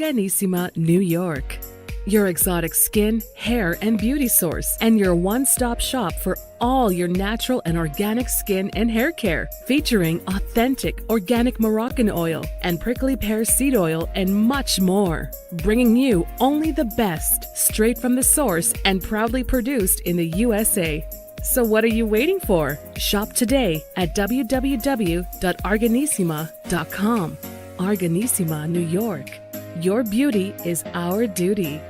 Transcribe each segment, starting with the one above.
Organissima, New York. Your exotic skin, hair, and beauty source, and your one-stop shop for all your natural and organic skin and hair care, featuring authentic organic Moroccan oil and prickly pear seed oil and much more. Bringing you only the best, straight from the source and proudly produced in the USA. So what are you waiting for? Shop today at www.organissima.com. Organissima, New York. Your beauty is our duty.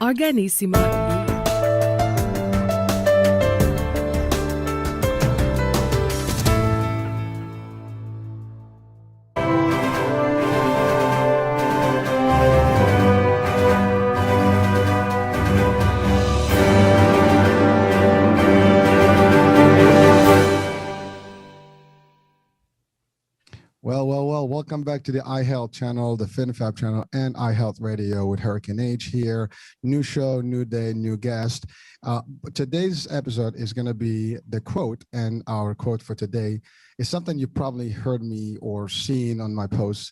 Organissima. Well, welcome back to the iHealth channel, the FinFab channel, and iHealth Radio with Hurricane H here. New show, new day, new guest. Today's episode is going to be the quote, and our quote for today is something you probably heard me or seen on my posts.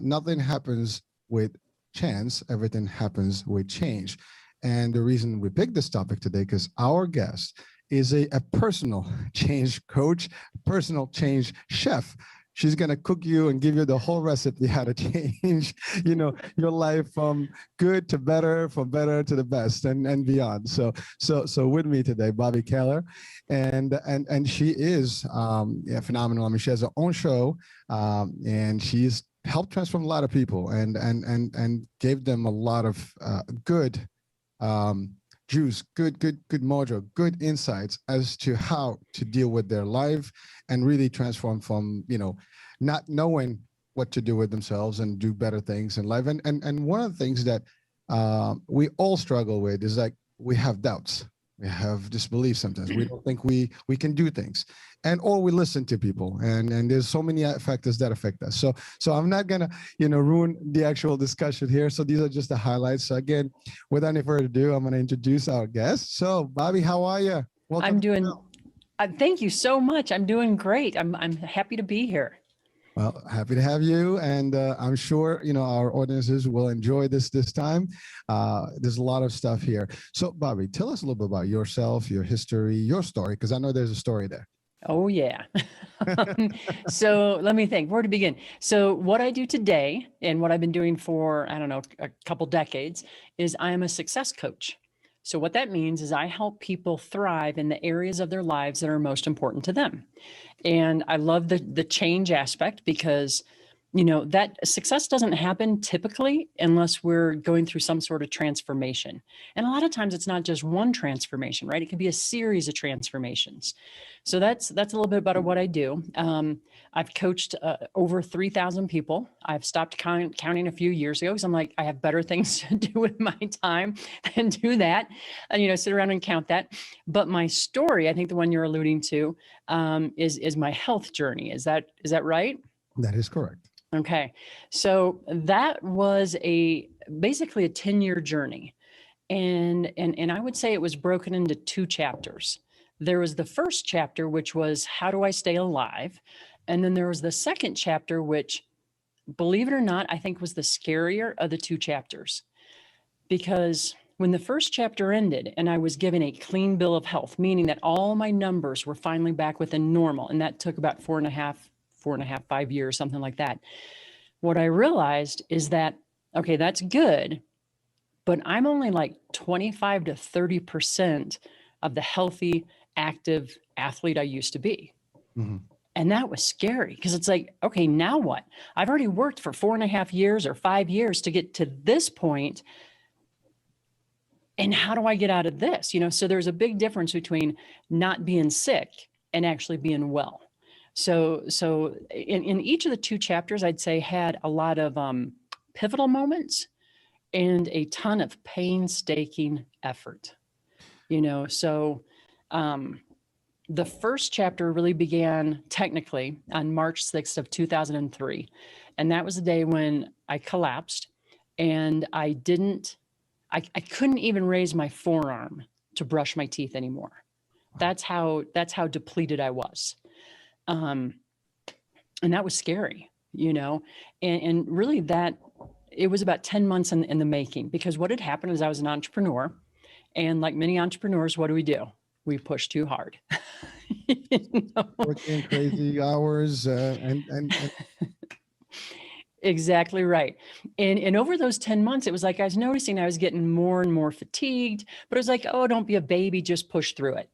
Nothing happens with chance, everything happens with change. And the reason we picked this topic today, because our guest is a personal change coach, personal change chef. She's going to cook you and give you the whole recipe how to change, your life from good to better, from better to the best and beyond. So with me today, Bobbi Kahler, and she is phenomenal. I mean, she has her own show, and she's helped transform a lot of people and gave them a lot of good juice, good mojo, good insights as to how to deal with their life and really transform from, not knowing what to do with themselves and do better things in life. And one of the things that we all struggle with is like, we have doubts. We have disbelief sometimes. We don't think we can do things, or we listen to people, and there's so many factors that affect us. So I'm not gonna ruin the actual discussion here. So these are just the highlights. So again, without any further ado, I'm gonna introduce our guest. So Bobbi, how are you? Welcome. I'm doing. Thank you so much. I'm doing great. I'm happy to be here. Well, happy to have you, and I'm sure our audiences will enjoy this time. There's a lot of stuff here. So, Bobbi, tell us a little bit about yourself, your history, your story, because I know there's a story there. Oh yeah. So let me think where to begin. So what I do today, and what I've been doing for a couple decades, is I am a success coach. So what that means is I help people thrive in the areas of their lives that are most important to them. And I love the change aspect because, that success doesn't happen typically unless we're going through some sort of transformation. And a lot of times it's not just one transformation, right? It can be a series of transformations. So that's a little bit about what I do. I've coached over 3,000 people. I've stopped counting a few years ago because I'm like, I have better things to do with my time than do that, and sit around and count that. But my story, I think the one you're alluding to, is my health journey. Is that right? That is correct. Okay. So that was basically a 10-year journey. And I would say it was broken into two chapters. There was the first chapter, which was how do I stay alive? And then there was the second chapter, which, believe it or not, I think was the scarier of the two chapters. Because when the first chapter ended and I was given a clean bill of health, meaning that all my numbers were finally back within normal, and that took about 5 years, something like that. What I realized is that, okay, that's good, but I'm only like 25 to 30% of the healthy, active athlete I used to be. Mm-hmm. And that was scary because it's like, okay, now what? I've already worked for 4.5 years or 5 years to get to this point. And how do I get out of this? So there's a big difference between not being sick and actually being well. So in each of the two chapters, I'd say had a lot of pivotal moments and a ton of painstaking effort, so the first chapter really began technically on March 6th of 2003. And that was the day when I collapsed and I couldn't even raise my forearm to brush my teeth anymore. That's how depleted I was. And that was scary, and really it was about 10 months in the making, because what had happened is I was an entrepreneur, and like many entrepreneurs, what do? We push too hard. Working crazy hours and Exactly right. And over those 10 months, it was like I was noticing I was getting more and more fatigued, but it was like, oh, don't be a baby, just push through it.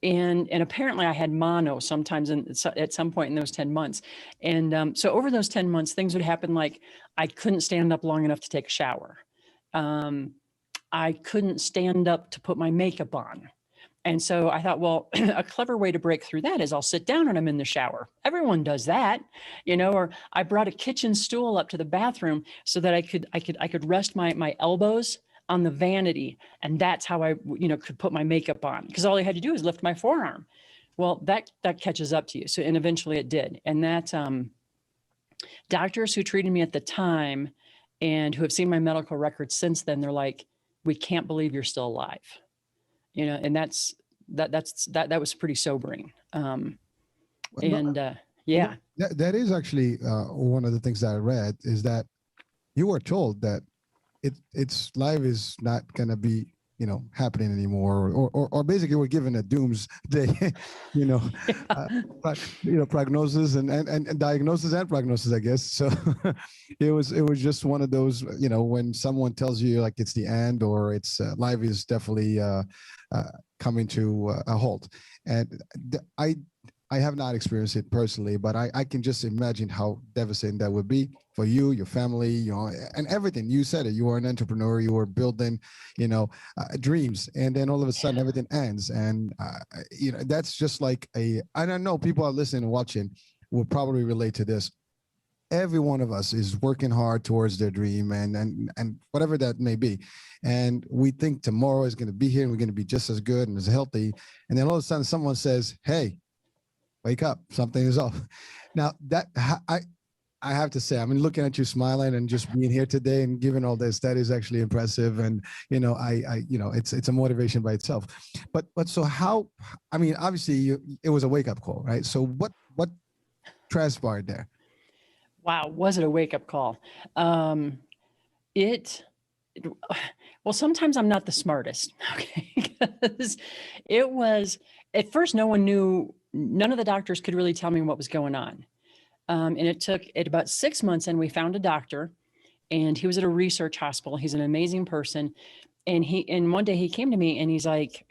And apparently I had mono sometimes at some point in those 10 months. And so over those 10 months, things would happen like I couldn't stand up long enough to take a shower. I couldn't stand up to put my makeup on. And so I thought, well, a clever way to break through that is I'll sit down and I'm in the shower. Everyone does that, or I brought a kitchen stool up to the bathroom so that I could rest my elbows on the vanity. And that's how I, could put my makeup on, because all I had to do is lift my forearm. Well, that catches up to you. So, and eventually it did. And that doctors who treated me at the time and who have seen my medical records since then, they're like, we can't believe you're still alive. And that was pretty sobering. Yeah. That is actually one of the things that I read, is that you were told that it's life is not going to be, happening anymore, or basically we're given a doomsday, prognosis and diagnosis and prognosis, I guess. So it was just one of those, when someone tells you like it's the end, or it's life is definitely coming to a halt. And I have not experienced it personally, but I can just imagine how devastating that would be for you, your family, and everything. You said it, you were an entrepreneur, you were building, dreams, and then all of a sudden everything ends. And, that's just like and I know people are listening and watching will probably relate to this. Every one of us is working hard towards their dream and whatever that may be. And we think tomorrow is going to be here and we're going to be just as good and as healthy. And then all of a sudden someone says, hey, wake up, something is off. Now that I have to say, I mean, looking at you smiling and just being here today and giving all this, that is actually impressive. And, it's a motivation by itself. But so how, I mean, obviously it was a wake up call, right? So what transpired there? Wow. Was it a wake up call? Well, sometimes I'm not the smartest. Okay. Because it was, at first, none of the doctors could really tell me what was going on. And it took about 6 months, and we found a doctor, and he was at a research hospital. He's an amazing person. And one day he came to me and he's like,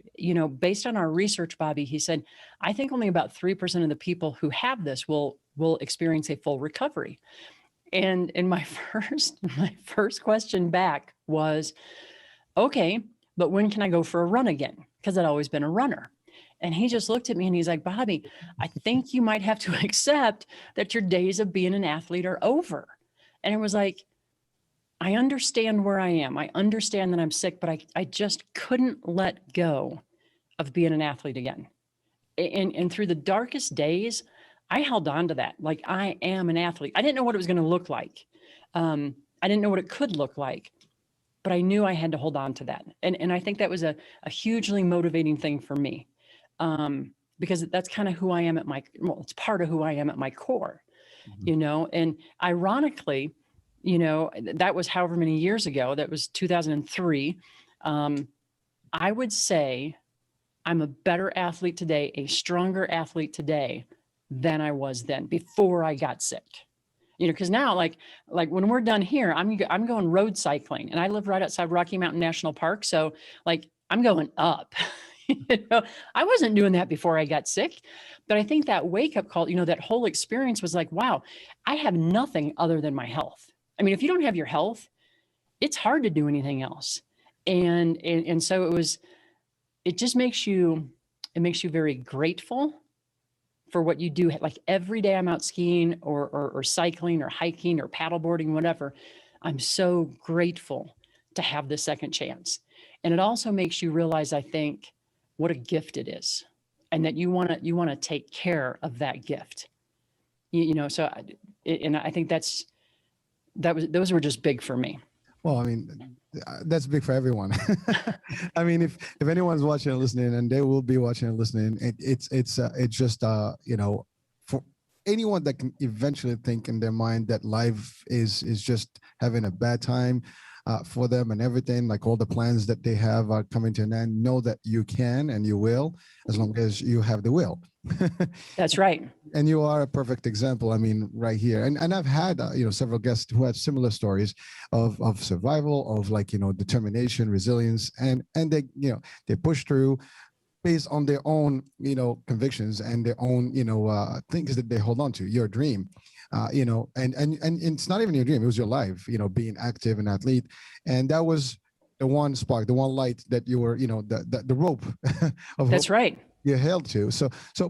based on our research, Bobbi, he said, I think only about 3% of the people who have this will experience a full recovery. And my first question back was, okay, but when can I go for a run again? Because I'd always been a runner. And he just looked at me and he's like, Bobbi, I think you might have to accept that your days of being an athlete are over. And it was like, I understand where I am. I understand that I'm sick, but I just couldn't let go of being an athlete again. And through the darkest days, I held on to that. Like, I am an athlete. I didn't know what it was going to look like. I didn't know what it could look like, but I knew I had to hold on to that. And I think that was a hugely motivating thing for me. Because that's kind of who I am it's part of who I am at my core, and ironically, that was however many years ago, that was 2003. I would say I'm a better athlete today, a stronger athlete today than I was then before I got sick, because now like when we're done here, I'm going road cycling, and I live right outside Rocky Mountain National Park. So like I'm going up. I wasn't doing that before I got sick, but I think that wake up call, that whole experience was like, wow, I have nothing other than my health. I mean, if you don't have your health, it's hard to do anything else. And so it just makes you very grateful for what you do. Like every day I'm out skiing or cycling or hiking or paddleboarding, whatever, I'm so grateful to have this second chance. And it also makes you realize, I think, what a gift it is, and that you want to take care of that gift. So I think those were just big for me. Well, I mean, that's big for everyone. I mean, if anyone's watching and listening, and they will be watching and listening, it's just for anyone that can eventually think in their mind that life is just having a bad time for them and everything, like all the plans that they have are coming to an end, know that you can and you will, as long as you have the will. That's right. And you are a perfect example. I mean, right here. And I've had, several guests who have similar stories of survival, of like, determination, resilience, and they, they push through based on their own, convictions and their own, things that they hold on to, your dream, and it's not even your dream. It was your life, being active and athlete. And that was the one spark, the one light that you were, the rope of That's hope right. you held to.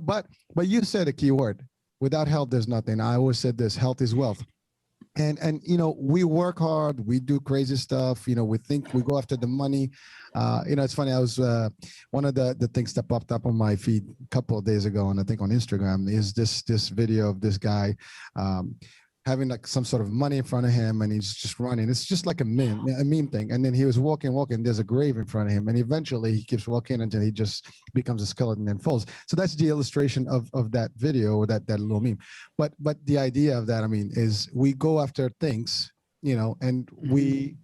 But you said a key word: without health, there's nothing. I always said this: health is wealth. And we work hard, we do crazy stuff, we think we go after the money. It's funny, I was one of the things that popped up on my feed a couple of days ago, and I think on Instagram, is this video of this guy having like some sort of money in front of him, and he's just running. It's just like a meme thing. And then he was walking, there's a grave in front of him, and eventually he keeps walking until he just becomes a skeleton and falls. So that's the illustration of that video, or that little meme. But the idea of that, I mean, is we go after things, and we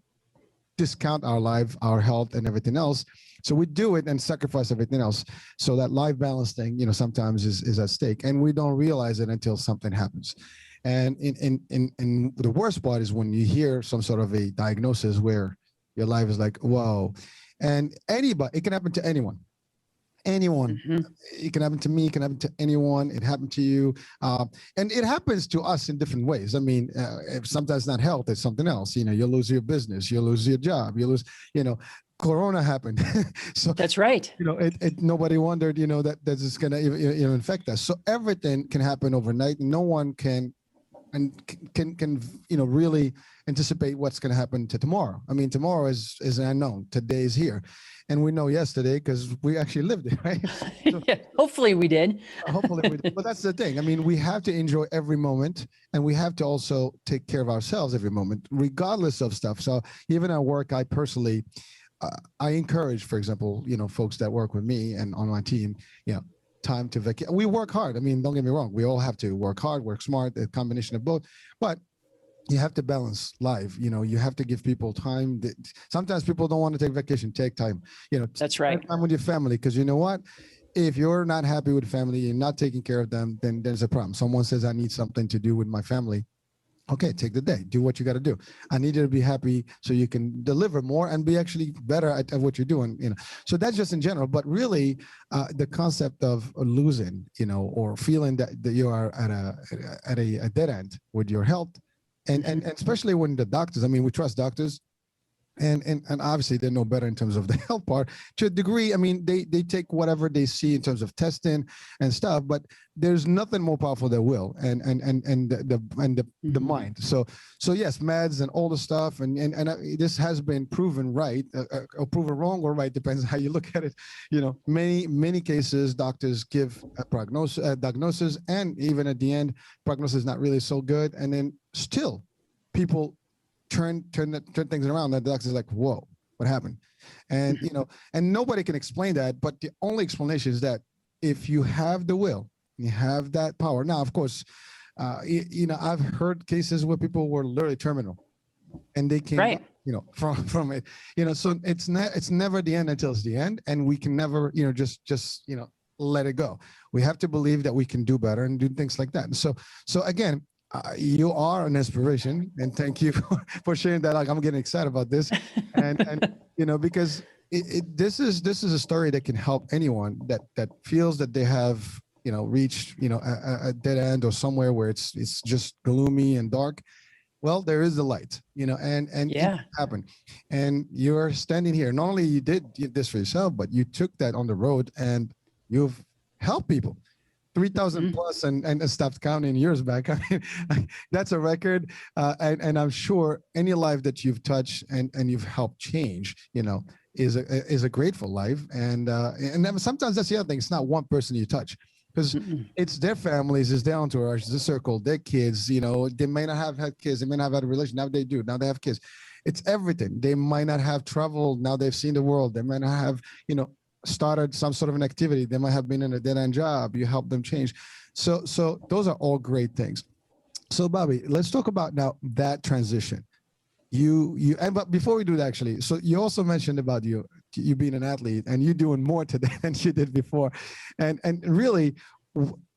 discount our life, our health, and everything else. So we do it and sacrifice everything else. So that life balance thing, sometimes is at stake, and we don't realize it until something happens. And in the worst part is when you hear some sort of a diagnosis where your life is like, whoa. And anybody, it can happen to anyone. It can happen to me, it can happen to anyone. It happened to you. And it happens to us in different ways. I mean, if sometimes not health, it's something else. You'll lose your business, you'll lose your job, you lose, Corona happened. So that's right. Nobody wondered, that is going to infect us. So everything can happen overnight. No one can really anticipate what's going to happen to tomorrow. I mean, tomorrow is an unknown. Today is here, and we know yesterday because we actually lived it, right? So, yeah, hopefully we did. Hopefully we did. But that's the thing. I mean, we have to enjoy every moment, and we have to also take care of ourselves every moment, regardless of stuff. So even at work, I personally, I encourage, for example, folks that work with me and on my team, time to vacate. We work hard. I mean, don't get me wrong. We all have to work hard, work smart, a combination of both. But you have to balance life. You have to give people time. Sometimes people don't want to take vacation. Take time. That's right. Time with your family, because you know what? If you're not happy with family, you're not taking care of them, then there's a problem. Someone says, I need something to do with my family. Okay, take the day, do what you got to do. I need you to be happy so you can deliver more and be actually better at what you're doing. So that's just in general, but really the concept of losing, or feeling that you are at a dead end with your health, and especially when the doctors, I mean, we trust doctors, and obviously they know better in terms of the health part to a degree. I mean, they take whatever they see in terms of testing and stuff, but there's nothing more powerful than will and the mind. So yes, meds and all the stuff, and this has been proven right, or proven wrong or right, depends on how you look at it. Many cases doctors give a diagnosis, and even at the end, prognosis is not really so good, and then still people turn things around. The doctor's like, whoa, what happened? And and nobody can explain that, but the only explanation is that if you have the will, you have that power. Now, of course, I've heard cases where people were literally terminal, and they came right. from it. So it's never the end until it's the end, and we can never just let it go. We have to believe that we can do better and do things like that. And so again, you are an inspiration, and thank you for sharing that. Like, I'm getting excited about this, and because this is a story that can help anyone that feels that they have reached a dead end, or somewhere where it's just gloomy and dark. Well, there is the light, and yeah. it can happen. And you're standing here. Not only you did this for yourself, but you took that on the road and you've helped people. 3,000 plus and stopped counting years back. I mean, that's a record. And I'm sure any life that you've touched and you've helped change, is a grateful life. And then sometimes that's the other thing. It's not one person you touch, because it's their families, it's their entourage, it's their circle, their kids. They may not have had kids. They may not have had a relation. Now they do. Now they have kids. It's everything. They might not have traveled. Now they've seen the world. They might not have, started some sort of an activity. They might have been in a dead-end job. You help them change. So those are all great things. So Bobbi, let's talk about now that transition. But before we do that, actually, so you also mentioned about you being an athlete and you doing more today than you did before. And really,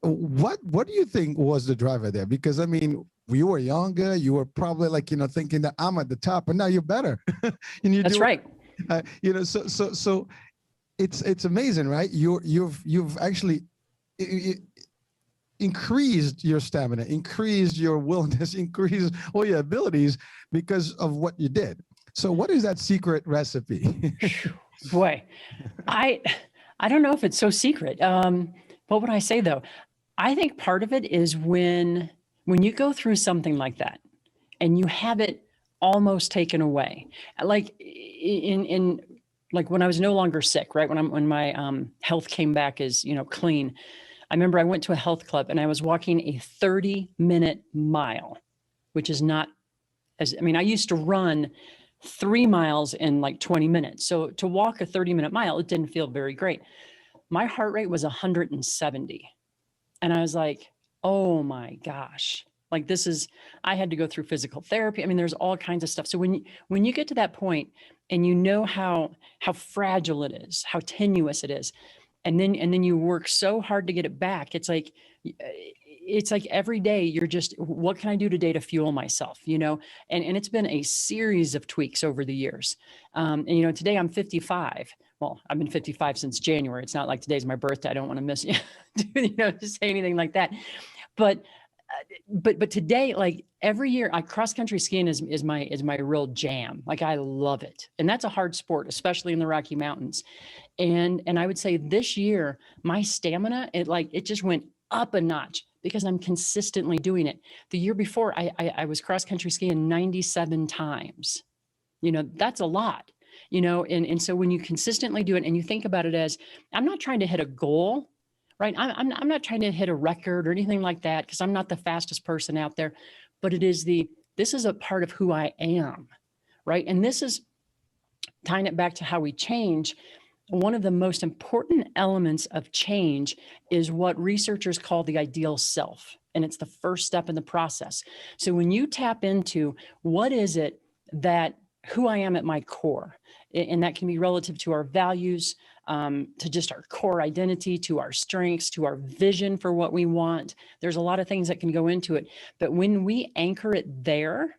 what do you think was the driver there? Because I mean, you were younger, you were probably like, thinking that I'm at the top, but now you're better. And That's right. So it's amazing, right? You've actually increased your stamina, increased your willingness, increased all your abilities because of what you did. So what is that secret recipe? Boy, I don't know if it's so secret. What would I say though? I think part of it is when you go through something like that and you have it almost taken away, like in like when I was no longer sick, right? When my health came back as, clean. I remember I went to a health club and I was walking a 30-minute mile, which is not I used to run 3 miles in like 20 minutes. So to walk a 30-minute mile, it didn't feel very great. My heart rate was 170. And I was like, oh my gosh, like I had to go through physical therapy. I mean, there's all kinds of stuff. So when you get to that point and you know how fragile it is, how tenuous it is, and then you work so hard to get it back, it's like every day you're just, what can I do today to fuel myself, and it's been a series of tweaks over the years. And today I'm 55. Well, I've been 55 since January. It's not like today's my birthday. I don't want to miss, to say anything like that. But today, like every year, cross country skiing is my real jam. Like I love it, and that's a hard sport, especially in the Rocky Mountains. And I would say this year, my stamina it just went up a notch because I'm consistently doing it. The year before, I was cross country skiing 97 times. That's a lot. And so when you consistently do it and you think about it as, I'm not trying to hit a goal, right? I'm not trying to hit a record or anything like that, because I'm not the fastest person out there, but this is a part of who I am, right? And this is tying it back to how we change. One of the most important elements of change is what researchers call the ideal self. And it's the first step in the process. So when you tap into what is it that who I am at my core, and that can be relative to our values, to just our core identity, to our strengths, to our vision for what we want. There's a lot of things that can go into it. But when we anchor it there,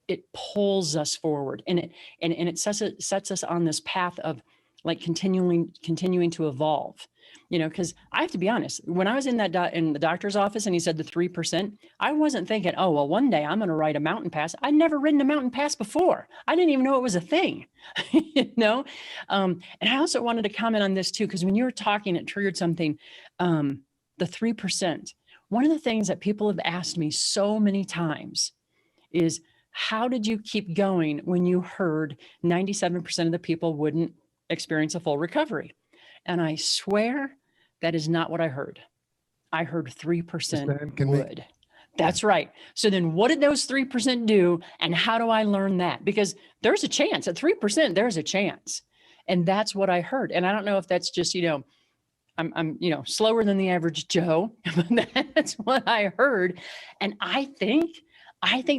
it pulls us forward, and it sets us on this path of like continuing to evolve, because I have to be honest, when I was in the doctor's office and he said the 3%, I wasn't thinking, oh, well, one day I'm going to ride a mountain pass. I'd never ridden a mountain pass before. I didn't even know it was a thing, And I also wanted to comment on this too, because when you were talking, it triggered something, the 3%. One of the things that people have asked me so many times is, how did you keep going when you heard 97% of the people wouldn't experience a full recovery? And I swear that is not what I heard. I heard 3% would. That's right. So then what did those 3% do? And how do I learn that? Because there's a chance at 3%, there's a chance. And that's what I heard. And I don't know if that's just, I'm slower than the average Joe, but that's what I heard. And I think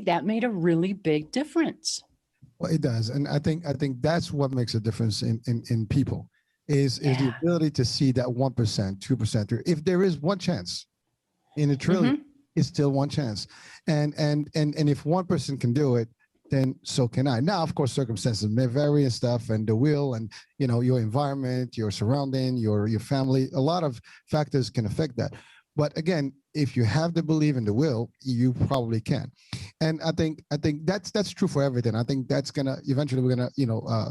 that made a really big difference. Well, it does. And I think that's what makes a difference in people is the ability to see that 1%, 2%. If there is one chance in a trillion, it's still one chance. And if one person can do it, then so can I. Now, of course, circumstances may vary and stuff, and the will and, your environment, your surrounding, your family, a lot of factors can affect that. But again, if you have the belief and the will, you probably can. And I think that's true for everything. I think that's gonna eventually we're gonna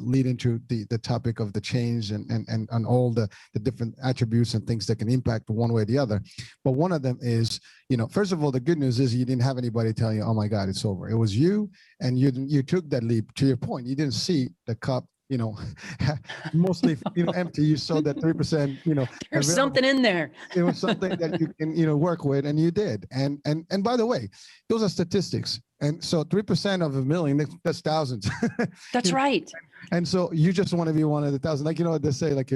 lead into the topic of the change and all the different attributes and things that can impact one way or the other. But one of them is, first of all, the good news is you didn't have anybody telling you, oh my God, it's over. It was you, and you took that leap. To your point, you didn't see the cup mostly empty. You saw that 3%, there's something in there. It was something that you can work with, and you did. And by the way, those are statistics. And so 3% of a million, that's thousands. That's right. And so you just want to be one of the thousand. Like, what they say, like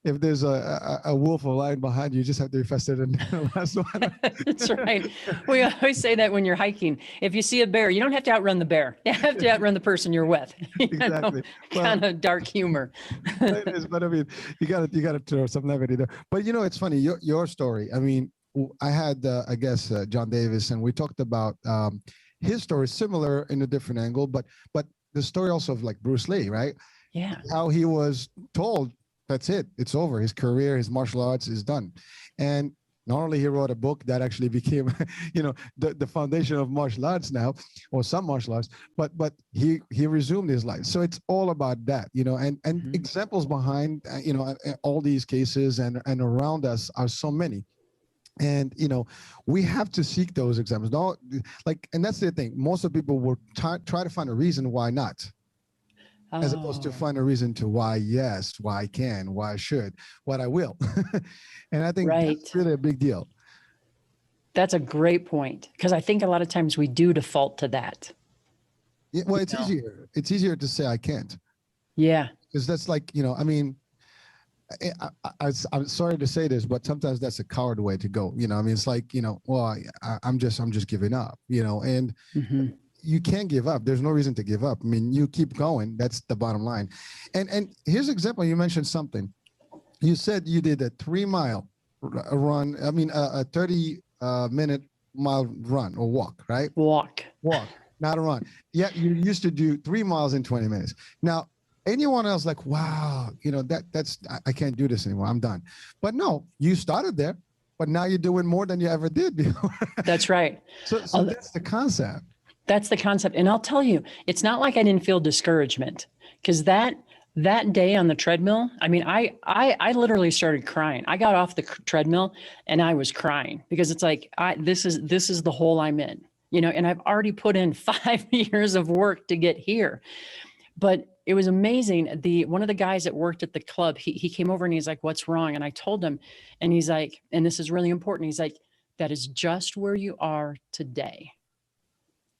if there's a wolf or lion behind you, you just have to be faster than the last one. That's right. We always say that when you're hiking. If you see a bear, you don't have to outrun the bear. You have to outrun the person you're with. Exactly. Kind of dark humor. It is, but I mean, you gotta throw some levity there. But it's funny, your story. I mean, I had I guess John Davis, and we talked about his story, similar in a different angle, but the story also of like Bruce Lee, right? Yeah. How he was told, that's it, it's over. His career, his martial arts is done, and not only he wrote a book that actually became, the foundation of martial arts now, or some martial arts, but he resumed his life. So it's all about that, and examples behind, all these cases and around us are so many. And, we have to seek those examples. Don't and that's the thing. Most of the people will try to find a reason why not, as opposed to find a reason to why yes, why I can, why I should, what I will. And I think that's really a big deal. That's a great point, because I think a lot of times we do default to that. Yeah, well, it's easier. It's easier to say I can't. Yeah. Because that's I mean, I'm sorry to say this, but sometimes that's a coward way to go. I mean, it's like, well, I'm just giving up, and you can't give up. There's no reason to give up. I mean, you keep going. That's the bottom line. And here's an example. You mentioned something. You said you did a 3-mile run. I mean, a 30-minute mile run or walk, right? Walk, not a run. Yeah, you used to do 3 miles in 20 minutes. Now, anyone else like, wow, that's I can't do this anymore. I'm done. But no, you started there, but now you're doing more than you ever did before. That's right. So that's the concept. That's the concept. And I'll tell you, it's not like I didn't feel discouragement, because that day on the treadmill, I mean, I literally started crying. I got off the treadmill and I was crying, because it's like, this is the hole I'm in, and I've already put in 5 years of work to get here. But it was amazing. One of the guys that worked at the club, he came over and he's like, what's wrong? And I told him, and he's like, and this is really important. He's like, that is just where you are today.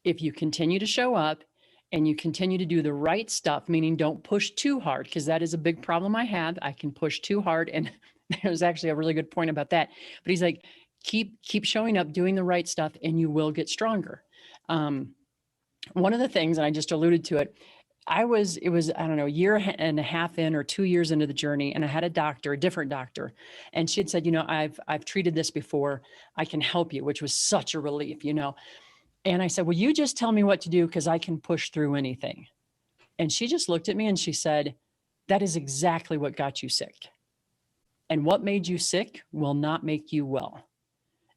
If you continue to show up and you continue to do the right stuff, meaning don't push too hard, because that is a big problem I have. I can push too hard. And there's actually a really good point about that. But he's like, keep showing up, doing the right stuff, and you will get stronger. One of the things, and I just alluded to it, it was, I don't know, a year and a half in or 2 years into the journey. And I had a different doctor. And she had said, I've treated this before. I can help you, which was such a relief, And I said, well, you just tell me what to do, because I can push through anything. And she just looked at me and she said, that is exactly what got you sick. And what made you sick will not make you well.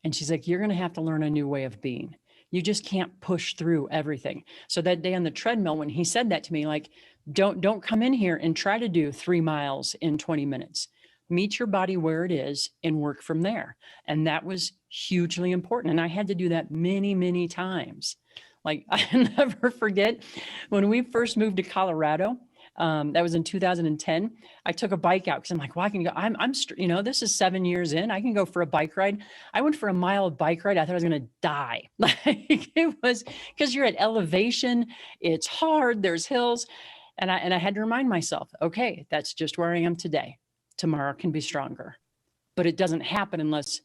And she's like, you're going to have to learn a new way of being. You just can't push through everything. So that day on the treadmill, when he said that to me, like, don't come in here and try to do 3 miles in 20 minutes. Meet your body where it is and work from there. And that was hugely important. And I had to do that many, many times. Like, I'll never forget when we first moved to Colorado. That was in 2010. I took a bike out because I'm like, well, I can go. This is 7 years in. I can go for a bike ride. I went for a mile of bike ride. I thought I was going to die. Like, it was, because you're at elevation. It's hard. There's hills. And I had to remind myself, okay, that's just where I am today. Tomorrow can be stronger, but it doesn't happen unless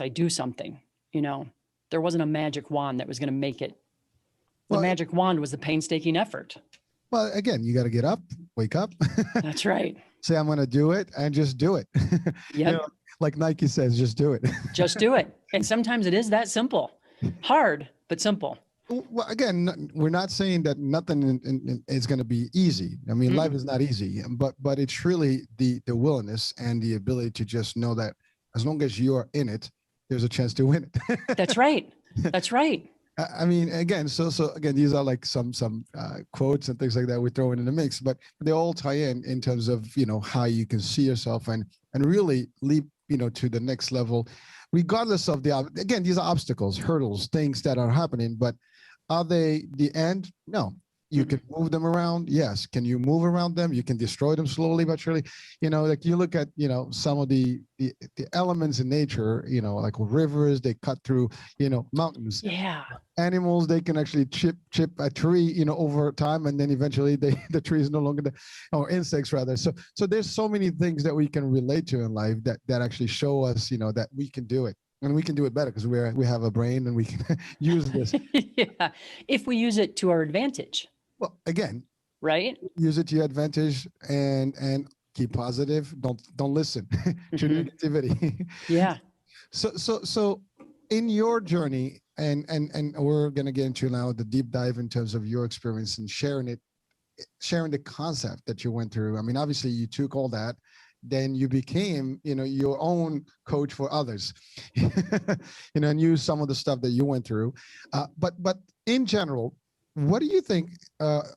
I do something. There wasn't a magic wand that was going to make it. The magic wand was the painstaking effort. Well, again, you got to get up, wake up. That's right. Say, I'm going to do it, and just do it. Yep. Like Nike says, just do it. Just do it. And sometimes it is that simple. Hard, but simple. Well, again, we're not saying that nothing is going to be easy. I mean, life is not easy, but it's really the willingness and the ability to just know that as long as you're in it, there's a chance to win it. That's right. That's right. I mean, again, so again, these are like some quotes and things like that we throw in the mix, but they all tie in terms of, how you can see yourself and really leap, to the next level, regardless of again, these are obstacles, hurdles, things that are happening, but are they the end? No. You can move them around. Yes. Can you move around them? You can destroy them slowly but surely. Like you look at, some of the elements in nature, like rivers, they cut through, mountains. Yeah. Animals, they can actually chip a tree, over time, and then eventually the tree is no longer or insects rather. So there's so many things that we can relate to in life that actually show us, that we can do it. And we can do it better because we have a brain and we can use this. Yeah. If we use it to our advantage. Well, again, right? Use it to your advantage and keep positive. Don't listen to negativity. Yeah. So in your journey, and we're gonna get into now the deep dive in terms of your experience and sharing the concept that you went through. I mean, obviously you took all that, then you became, your own coach for others, and use some of the stuff that you went through. But in general, what do you think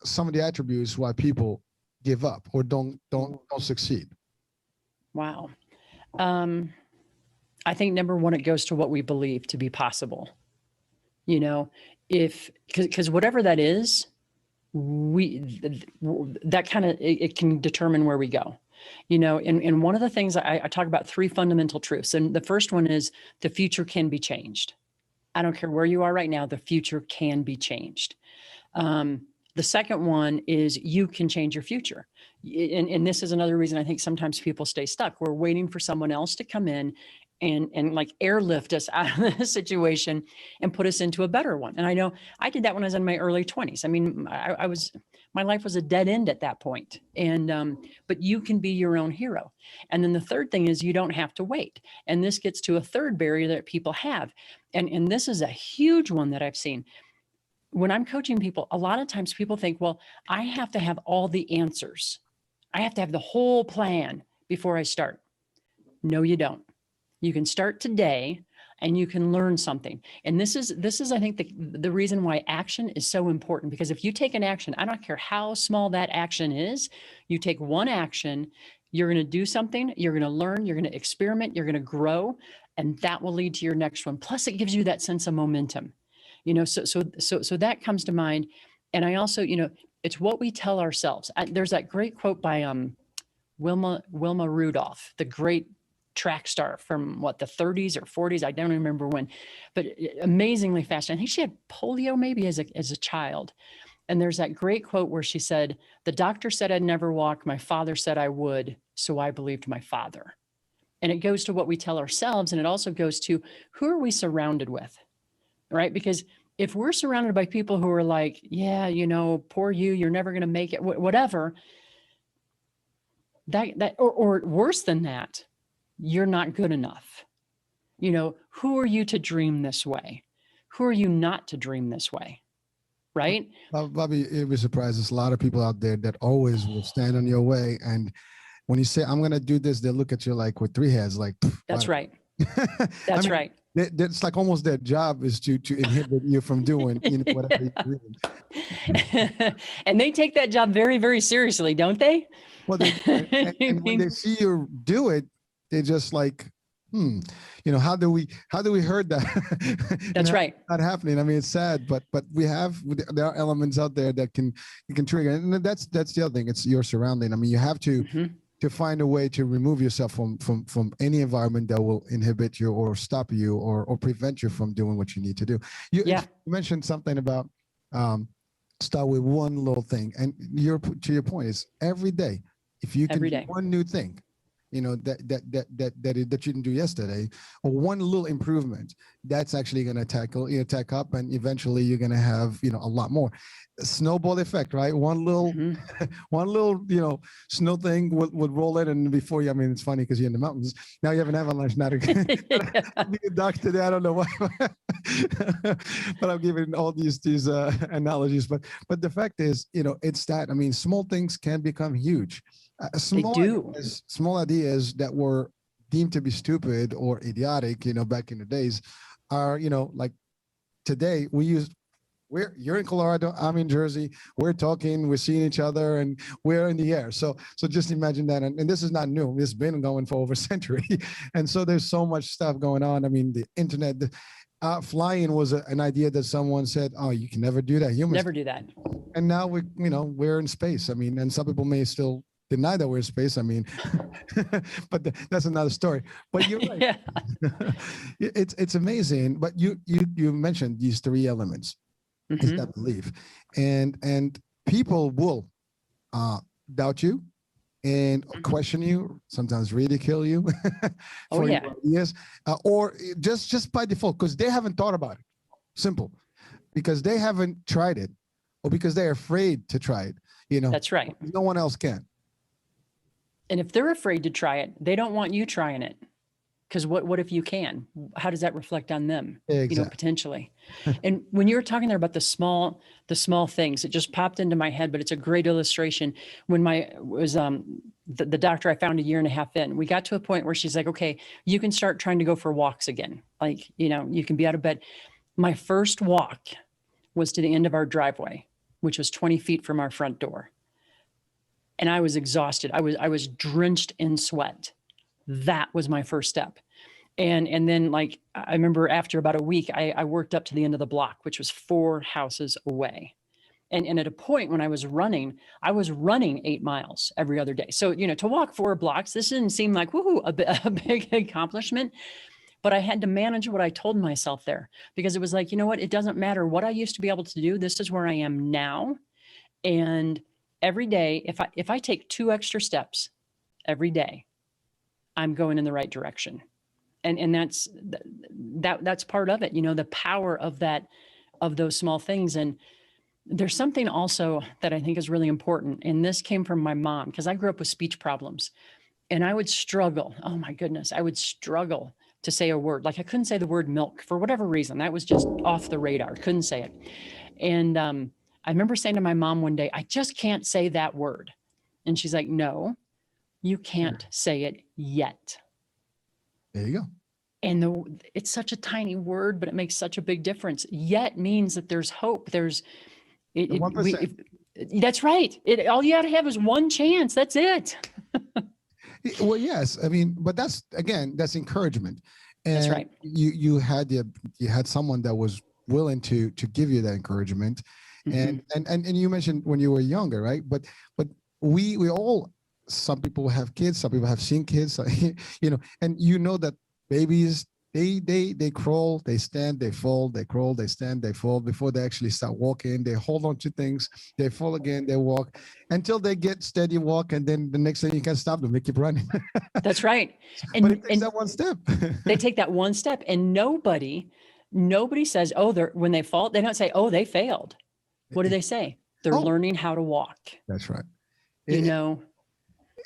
some of the attributes why people give up or don't succeed? Wow. I think number one, it goes to what we believe to be possible. Because whatever that is, that kind of, it can determine where we go. And one of the things I talk about 3 fundamental truths. And the first one is the future can be changed. I don't care where you are right now, the future can be changed. The second one is you can change your future. And this is another reason I think sometimes people stay stuck. We're waiting for someone else to come in and like airlift us out of the situation and put us into a better one. And I know I did that when I was in my early 20s. I mean, my life was a dead end at that point. And, but you can be your own hero. And then the third thing is you don't have to wait. And this gets to a third barrier that people have. And this is a huge one that I've seen. When I'm coaching people, a lot of times people think, well, I have to have all the answers. I have to have the whole plan before I start. No, you don't. You can start today and you can learn something. And this is, I think the reason why action is so important, because if you take an action, I don't care how small that action is, you take one action, you're going to do something, you're going to learn, you're going to experiment, you're going to grow, and that will lead to your next one. Plus it gives you that sense of momentum. So that comes to mind. And I also, it's what we tell ourselves. There's that great quote by Wilma Rudolph, the great track star from the 30s or 40s. I don't remember when, but amazingly fast. I think she had polio maybe as a child. And there's that great quote where she said, "The doctor said I'd never walk. My father said I would. So I believed my father." And it goes to what we tell ourselves. And it also goes to who are we surrounded with? Right? Because if we're surrounded by people who are like, yeah, poor you, you're never going to make it, whatever, or worse than that, you're not good enough. Who are you to dream this way? Who are you not to dream this way? Right? Bobbi, you'd be surprised. There's a lot of people out there that always will stand on your way. And when you say, I'm going to do this, they look at you like with 3 heads, like, that's right. That's right. It's like almost their job is to inhibit you from doing whatever you're doing. And they take that job very, very seriously, don't they? Well, and when they see you do it, they're just like, how do we hurt that? That's right. Not happening. I mean, it's sad, but there are elements out there that can trigger, and that's the other thing. It's your surrounding. I mean, you have to. Mm-hmm. To find a way to remove yourself from any environment that will inhibit you or stop you or prevent you from doing what you need to do. You mentioned something about start with one little thing, and to your point is every day. If you can do one new thing, that you didn't do yesterday, or one little improvement, that's actually going to tack up, and eventually you're going to have a lot more. Snowball effect, right? One little snow thing would roll in, and before you, I mean, it's funny because you're in the mountains now, you have an avalanche. Not be a duck today. I don't know why, but I'm giving all these analogies. But the fact is, it's that. I mean, small things can become huge. Small ideas that were deemed to be stupid or idiotic, back in the days, are like today we use You're in Colorado, I'm in Jersey. We're talking, we're seeing each other, and we're in the air. So just imagine that. And this is not new. It's been going for over a century. And so there's so much stuff going on. I mean, the internet, flying was an idea that someone said, "Oh, you can never do that. Humans Never do that." And now we're in space. I mean, and some people may still deny that we're in space. I mean, but that's another story. But you're right. Yeah. It's amazing. But you mentioned these three elements. Is that belief, and people will doubt you and question you, sometimes ridicule you for your ideas, or just by default because they haven't thought about it. Simple, because they haven't tried it, or because they're afraid to try it. That's right. No one else can. And if they're afraid to try it, they don't want you trying it. Because what if you can? How does that reflect on them? Exactly. Potentially. And when you were talking there about the small things, it just popped into my head, but it's a great illustration. When the doctor I found a year and a half in, we got to a point where she's like, okay, you can start trying to go for walks again. Like, you can be out of bed. My first walk was to the end of our driveway, which was 20 feet from our front door. And I was exhausted. I was drenched in sweat. That was my first step. And then like, I remember after about a week, I worked up to the end of the block, which was 4 houses away. And at a point when I was running 8 miles every other day. So, to walk 4 blocks, this didn't seem like, woohoo, a big accomplishment, but I had to manage what I told myself there, because it was like, you know what, it doesn't matter what I used to be able to do. This is where I am now. And every day, if I take 2 extra steps every day, I'm going in the right direction. And that's part of it, the power of those small things. And there's something also that I think is really important. And this came from my mom, because I grew up with speech problems, and I would struggle. Oh my goodness. I would struggle to say a word. Like I couldn't say the word milk for whatever reason. That was just off the radar. Couldn't say it. And I remember saying to my mom one day, I just can't say that word. And she's like, no, you can't say it yet. There you go. And it's such a tiny word, but it makes such a big difference. Yet means that there's hope. There's 1%. That's right. All you got to have is one chance. That's it. Well, yes. I mean, but that's encouragement. And that's right. You had someone that was willing to give you that encouragement. And you mentioned when you were younger, right? But we all, some people have kids, some people have seen kids, and that babies, they crawl, they stand, they fall, they crawl, they stand, they fall before they actually start walking. They hold on to things, they fall again, they walk until they get steady walk, and then the next thing you can't stop them, they keep running. That's right. But it takes that one step. They take that one step, and nobody says, when they fall, they don't say, oh, they failed. What do they say? They're learning how to walk. That's right.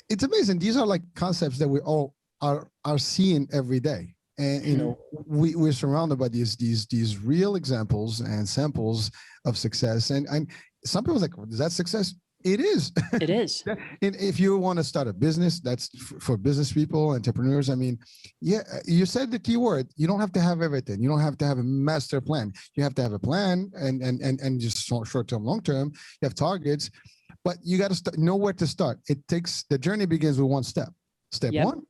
It's amazing. These are like concepts that we all are seeing every day. And, we're surrounded by these real examples and samples of success. And some people are like, is that success? It is. It is. If you want to start a business, that's for business people, entrepreneurs. I mean, yeah, you said the key word. You don't have to have everything. You don't have to have a master plan. You have to have a plan and just short-term, long-term. You have targets, but you got to know where to start. The journey begins with one step. Step one.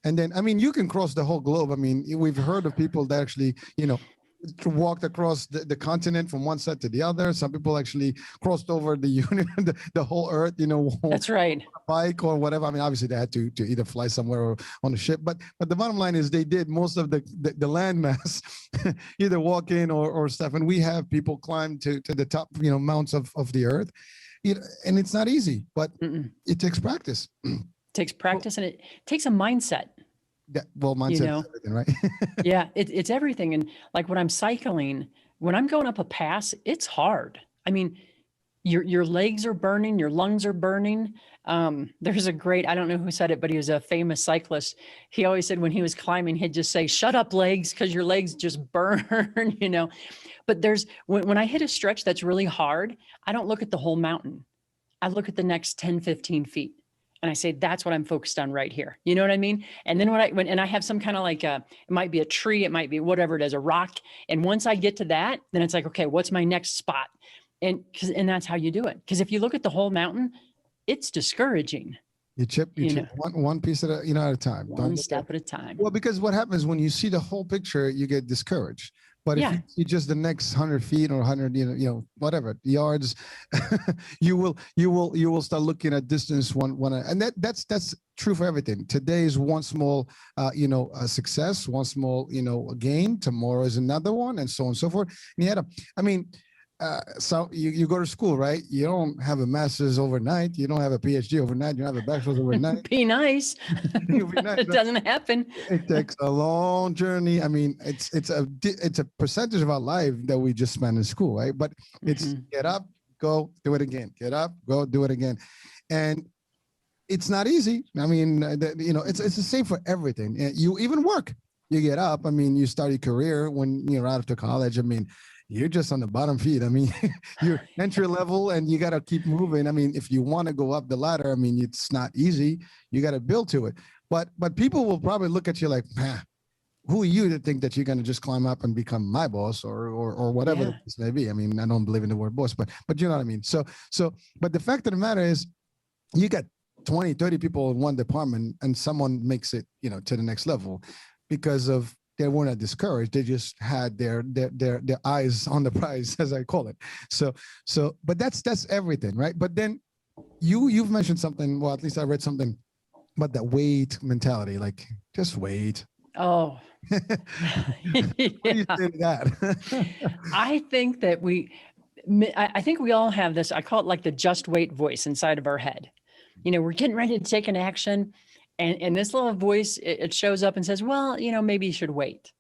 And then, I mean, you can cross the whole globe. I mean, we've heard of people that actually, walked across the continent from one side to the other. Some people actually crossed over the whole earth, That's right. bike or whatever. I mean, obviously they had to either fly somewhere or on a ship, but the bottom line is they did most of the land mass, either walking or stuff. And we have people climb to the top, mounts of the earth, and it's not easy, but it takes practice. It takes practice, and it takes a mindset. Yeah, well, mindset is everything, right? Yeah, it's everything. And like when I'm cycling, when I'm going up a pass, it's hard. I mean, your legs are burning, your lungs are burning. There's I don't know who said it, but he was a famous cyclist. He always said when he was climbing, he'd just say, shut up, legs, because your legs just burn, But when I hit a stretch that's really hard, I don't look at the whole mountain. I look at the next 10, 15 feet. And I say, that's what I'm focused on right here. You know what I mean? And then when I have some kind of like it might be a tree, it might be whatever it is, a rock. And once I get to that, then it's like, okay, what's my next spot? And that's how you do it. Because if you look at the whole mountain, it's discouraging. You chip one piece at a time. One step at a time. Well, because what happens when you see the whole picture, you get discouraged. But if you see just the next 100 feet or 100, whatever yards, you will start looking at distance one, and that's true for everything. Today is one small, success, one small, gain. Tomorrow is another one, and so on and so forth. And so you go to school, right? You don't have a master's overnight. You don't have a PhD overnight. You don't have a bachelor's overnight. Be nice. It doesn't happen. It takes a long journey. I mean, it's a percentage of our life that we just spend in school, right? But it's get up, go, do it again. Get up, go, do it again. And it's not easy. I mean, it's the same for everything. You even work. You get up. I mean, you start your career when you're out of college. I mean, you're just on the bottom feet. I mean, you're entry level and you got to keep moving. I mean, if you want to go up the ladder, I mean, it's not easy. You got to build to it. But people will probably look at you like, who are you to think that you're going to just climb up and become my boss or whatever this may be? I mean, I don't believe in the word boss, but you know what I mean? So, but the fact of the matter is you got 20, 30 people in one department and someone makes it, to the next level because of they weren't discouraged. They just had their eyes on the prize, as I call it. So, but that's everything, right? But then you've mentioned something. Well, at least I read something about that wait mentality. Like, just wait. Oh, What do you say to that? I think that I think we all have this. I call it like the just wait voice inside of our head. We're getting ready to take an action. And this little voice, it shows up and says, well, maybe you should wait,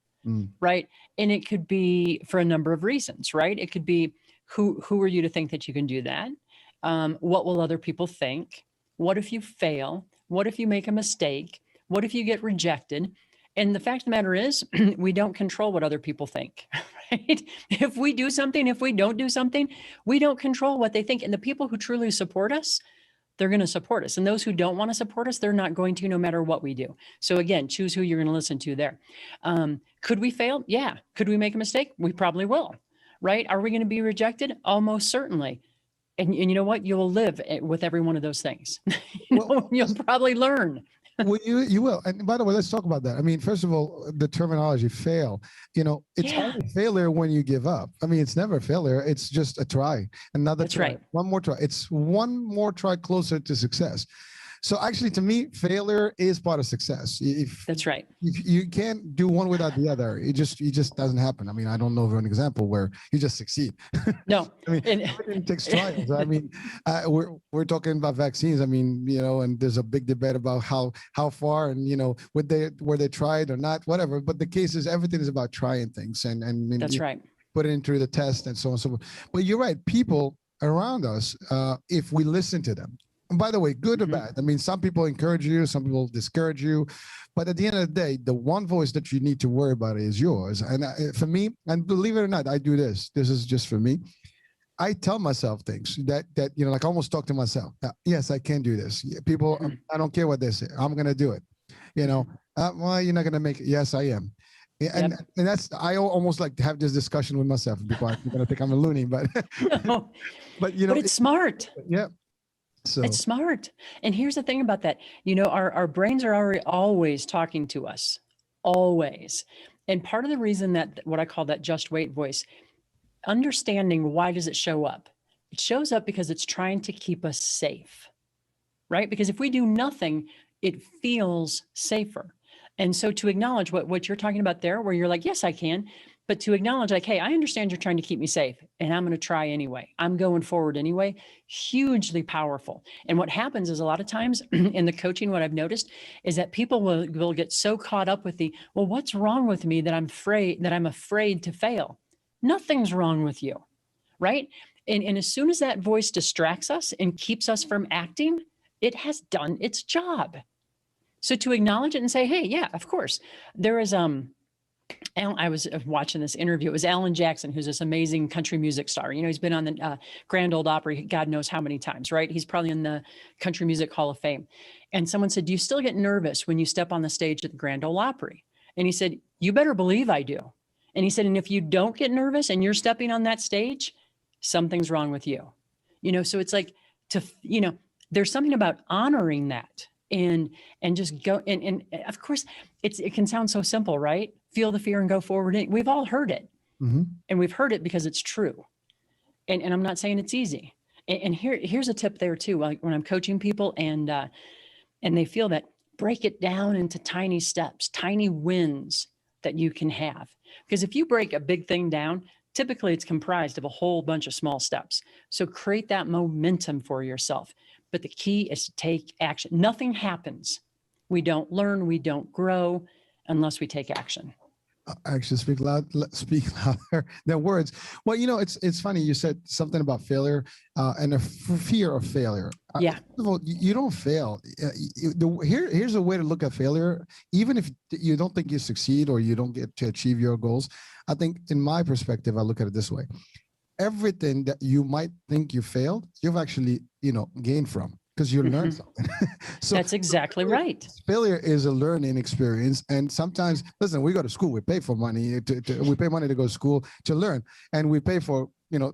right? And it could be for a number of reasons, right? It could be, who are you to think that you can do that? What will other people think? What if you fail? What if you make a mistake? What if you get rejected? And the fact of the matter is, we don't control what other people think, right? If we do something, if we don't do something, we don't control what they think. And the people who truly support us, they're going to support us. And those who don't want to support us, they're not going to, no matter what we do. So again, choose who you're going to listen to there. Could we fail? Yeah. Could we make a mistake? We probably will, right? Are we going to be rejected? Almost certainly. And you know what? You'll live with every one of those things. You'll probably learn. Well, you will. And by the way, let's talk about that. I mean, first of all, the terminology fail, it's only failure when you give up. I mean, it's never failure. It's just a try, another That's try, right. one more try. It's one more try closer to success. So actually, to me, failure is part of success. That's right. If you can't do one without the other, it just doesn't happen. I mean, I don't know of an example where you just succeed. No. I mean, everything takes trials. I mean, we're talking about vaccines. I mean, and there's a big debate about how far and were they tried or not, whatever. But the case is everything is about trying things and That's right. Put it into the test and so on and so forth. But you're right. People around us, if we listen to them. And by the way, good or bad. I mean, some people encourage you, some people discourage you. But at the end of the day, the one voice that you need to worry about is yours. And for me, and believe it or not, I do this. This is just for me. I tell myself things that like I almost talk to myself. Yes, I can do this. People, I don't care what they say. I'm going to do it. Well, you're not going to make it. Yes, I am. And that's, I almost like to have this discussion with myself. People are going to think I'm a loony, but, No. but it's smart. Yeah. So It's smart. And here's the thing about that. Our brains are always talking to us, always. And part of the reason that what I call that just wait voice, understanding why does it show up? It shows up because it's trying to keep us safe, right? Because if we do nothing, it feels safer. And so to acknowledge what you're talking about there, where you're like, yes, I can. But to acknowledge like, hey, I understand you're trying to keep me safe and I'm going to try anyway. I'm going forward anyway. Hugely powerful. And what happens is a lot of times in the coaching, what I've noticed is that people will get so caught up with well, what's wrong with me that I'm afraid to fail? Nothing's wrong with you, right? And as soon as that voice distracts us and keeps us from acting, it has done its job. So to acknowledge it and say, hey, yeah, of course. There is, I was watching this interview. It was Alan Jackson, who's this amazing country music star. He's been on the Grand Ole Opry, God knows how many times, right? He's probably in the Country Music Hall of Fame. And someone said, do you still get nervous when you step on the stage at the Grand Ole Opry? And he said, you better believe I do. And he said, and if you don't get nervous and you're stepping on that stage, something's wrong with you. So it's like there's something about honoring that and just go. And of course, it can sound so simple, right? Feel the fear and go forward. We've all heard it. Mm-hmm. And we've heard it because it's true. And I'm not saying it's easy. And here's a tip there too. Like when I'm coaching people and they feel that, break it down into tiny steps, tiny wins that you can have. Because if you break a big thing down, typically it's comprised of a whole bunch of small steps. So create that momentum for yourself. But the key is to take action. Nothing happens. We don't learn, we don't grow unless we take action. Actually, speak louder than words. Well, it's funny. You said something about failure and a fear of failure. Yeah. First of all, you don't fail. Here's a way to look at failure. Even if you don't think you succeed or you don't get to achieve your goals, I think in my perspective, I look at it this way. Everything that you might think you failed, you've actually, gained from. Because you learn something. So that's exactly right. Failure is a learning experience. And sometimes, listen, we go to school, we pay for money, we pay money to go to school to learn. And we pay for,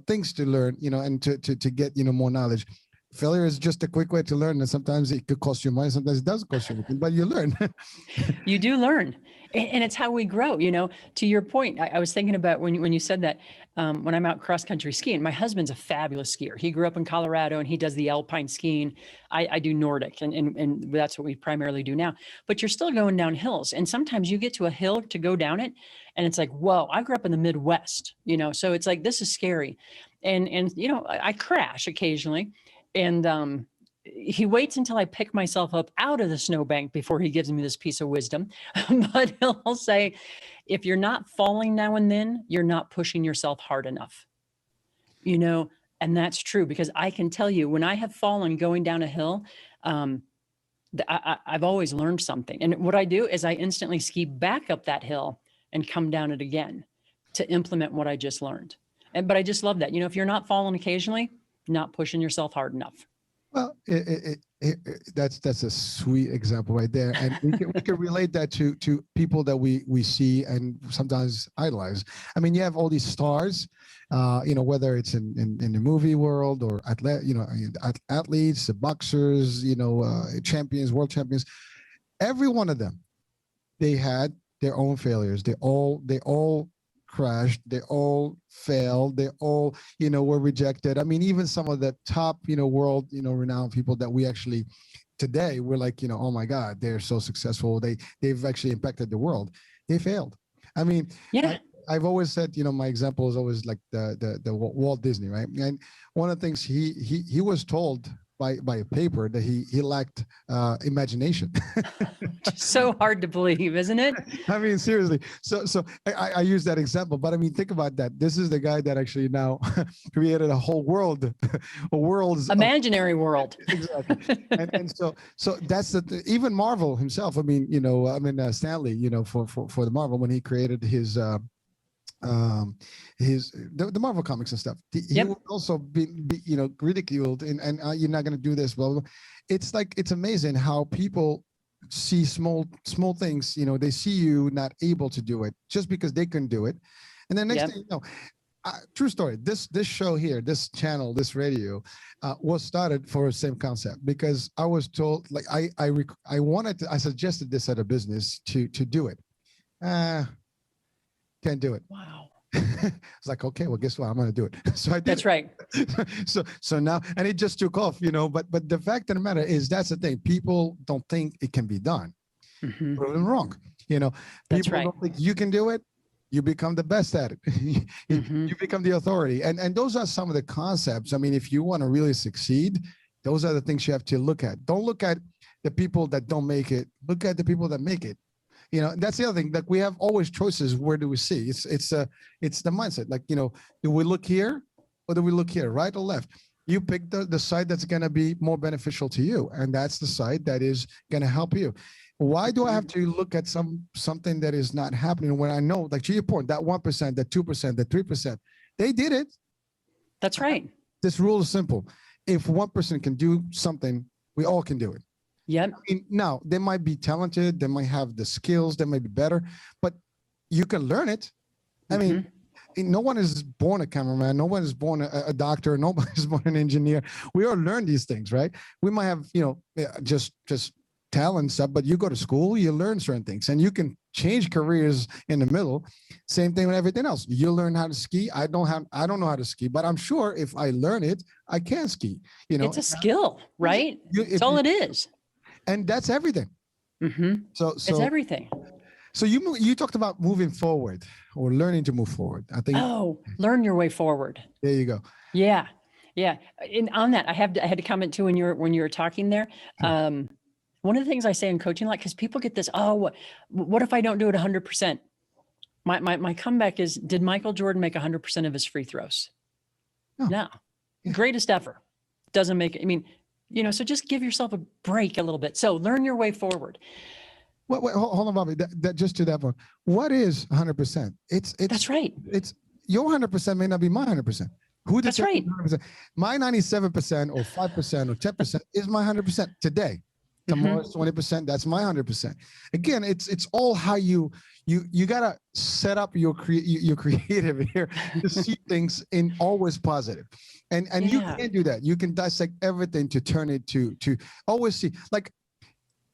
things to learn, and to get, more knowledge. Failure is just a quick way to learn. And sometimes it could cost you money. Sometimes it doesn't cost you anything, but you learn. You do learn. And it's how we grow, to your point. I was thinking about when you said that, when I'm out cross country skiing, my husband's a fabulous skier. He grew up in Colorado and he does the alpine skiing. I do Nordic and that's what we primarily do now, but you're still going down hills. And sometimes you get to a hill to go down it. And it's like, whoa, I grew up in the Midwest, so it's like, this is scary. And I crash occasionally. And he waits until I pick myself up out of the snowbank before he gives me this piece of wisdom. But he'll say, if you're not falling now and then, you're not pushing yourself hard enough. And that's true, because I can tell you when I have fallen going down a hill, I've always learned something. And what I do is I instantly ski back up that hill and come down it again to implement what I just learned. But I just love that. If you're not falling occasionally, not pushing yourself hard enough. Well, that's a sweet example right there, and we can relate that to people that we see and sometimes idolize. I mean, you have all these stars, whether it's in the movie world or athletes, the boxers, champions, world champions. Every one of them, they had their own failures. They all crashed, they all failed, they all were rejected. I mean, even some of the top world renowned people that we actually today we're like, oh my God, they're so successful, they've actually impacted the world. They failed. I mean, yeah, I've always said, my example is always like the Walt Disney, right? And one of the things he was told by a paper that he lacked imagination. So hard to believe, isn't it? I mean, seriously. So I use that example, but I mean, think about that. This is the guy that actually now created a whole world, imaginary world. Exactly. And so that's even Marvel himself. I mean, Stanley, for the Marvel, when he created his the Marvel comics and stuff, he would also be ridiculed and you're not going to do this, blah, blah, blah. It's like, it's amazing how people see small things, they see you not able to do it just because they couldn't do it. And then next thing you know, true story, this show here, this channel, this radio was started for the same concept, because I was told, like, I suggested this at a business to do it. Can't do it. Wow. It's like, okay, well, guess what? I'm going to do it. So I did. That's right. So now, and it just took off, but the fact of the matter is, that's the thing. People don't think it can be done. Mm-hmm. Proven wrong. People don't think you can do it. You become the best at it. You become the authority. And those are some of the concepts. I mean, if you want to really succeed, those are the things you have to look at. Don't look at the people that don't make it. Look at the people that make it. That's the other thing. Like, we have always choices. Where do we see? It's the mindset. Like, do we look here or do we look here, right or left? You pick the side that's going to be more beneficial to you. And that's the side that is going to help you. Why do I have to look at something that is not happening when I know, like to your point, that 1%, that 2%, that 3%, they did it. That's right. This rule is simple. If one person can do something, we all can do it. Yep. I mean, now, they might be talented, they might have the skills, they might be better, but you can learn it. I mean, no one is born a cameraman, no one is born a doctor, no one is born an engineer. We all learn these things, right? We might have, just talent stuff, but you go to school, you learn certain things, and you can change careers in the middle. Same thing with everything else. You learn how to ski. I don't know how to ski, but I'm sure if I learn it, I can ski. It's a skill, right? That's all it is. And that's everything. So it's everything. So you talked about moving forward or learning to move forward. I think. Oh, learn your way forward. There you go. Yeah. And on that, I had to comment too when you were talking there. One of the things I say in coaching, like, because people get this, what if I don't do it 100%? My comeback is, did Michael Jordan make 100% of his free throws? No. Greatest ever. Doesn't make it. I mean, so just give yourself a break a little bit. So learn your way forward. Wait, hold on, Bobbi. That just to that point. What is 100%? It's that's right. It's your 100% may not be my 100%. That's right. 100%? My 97% or 5% or 10% is my 100% today. Tomorrow's 20%. That's my 100%. Again, it's all how you gotta set up your creative here to see things in always positive, and you can do that. You can dissect everything to turn it to always see. Like,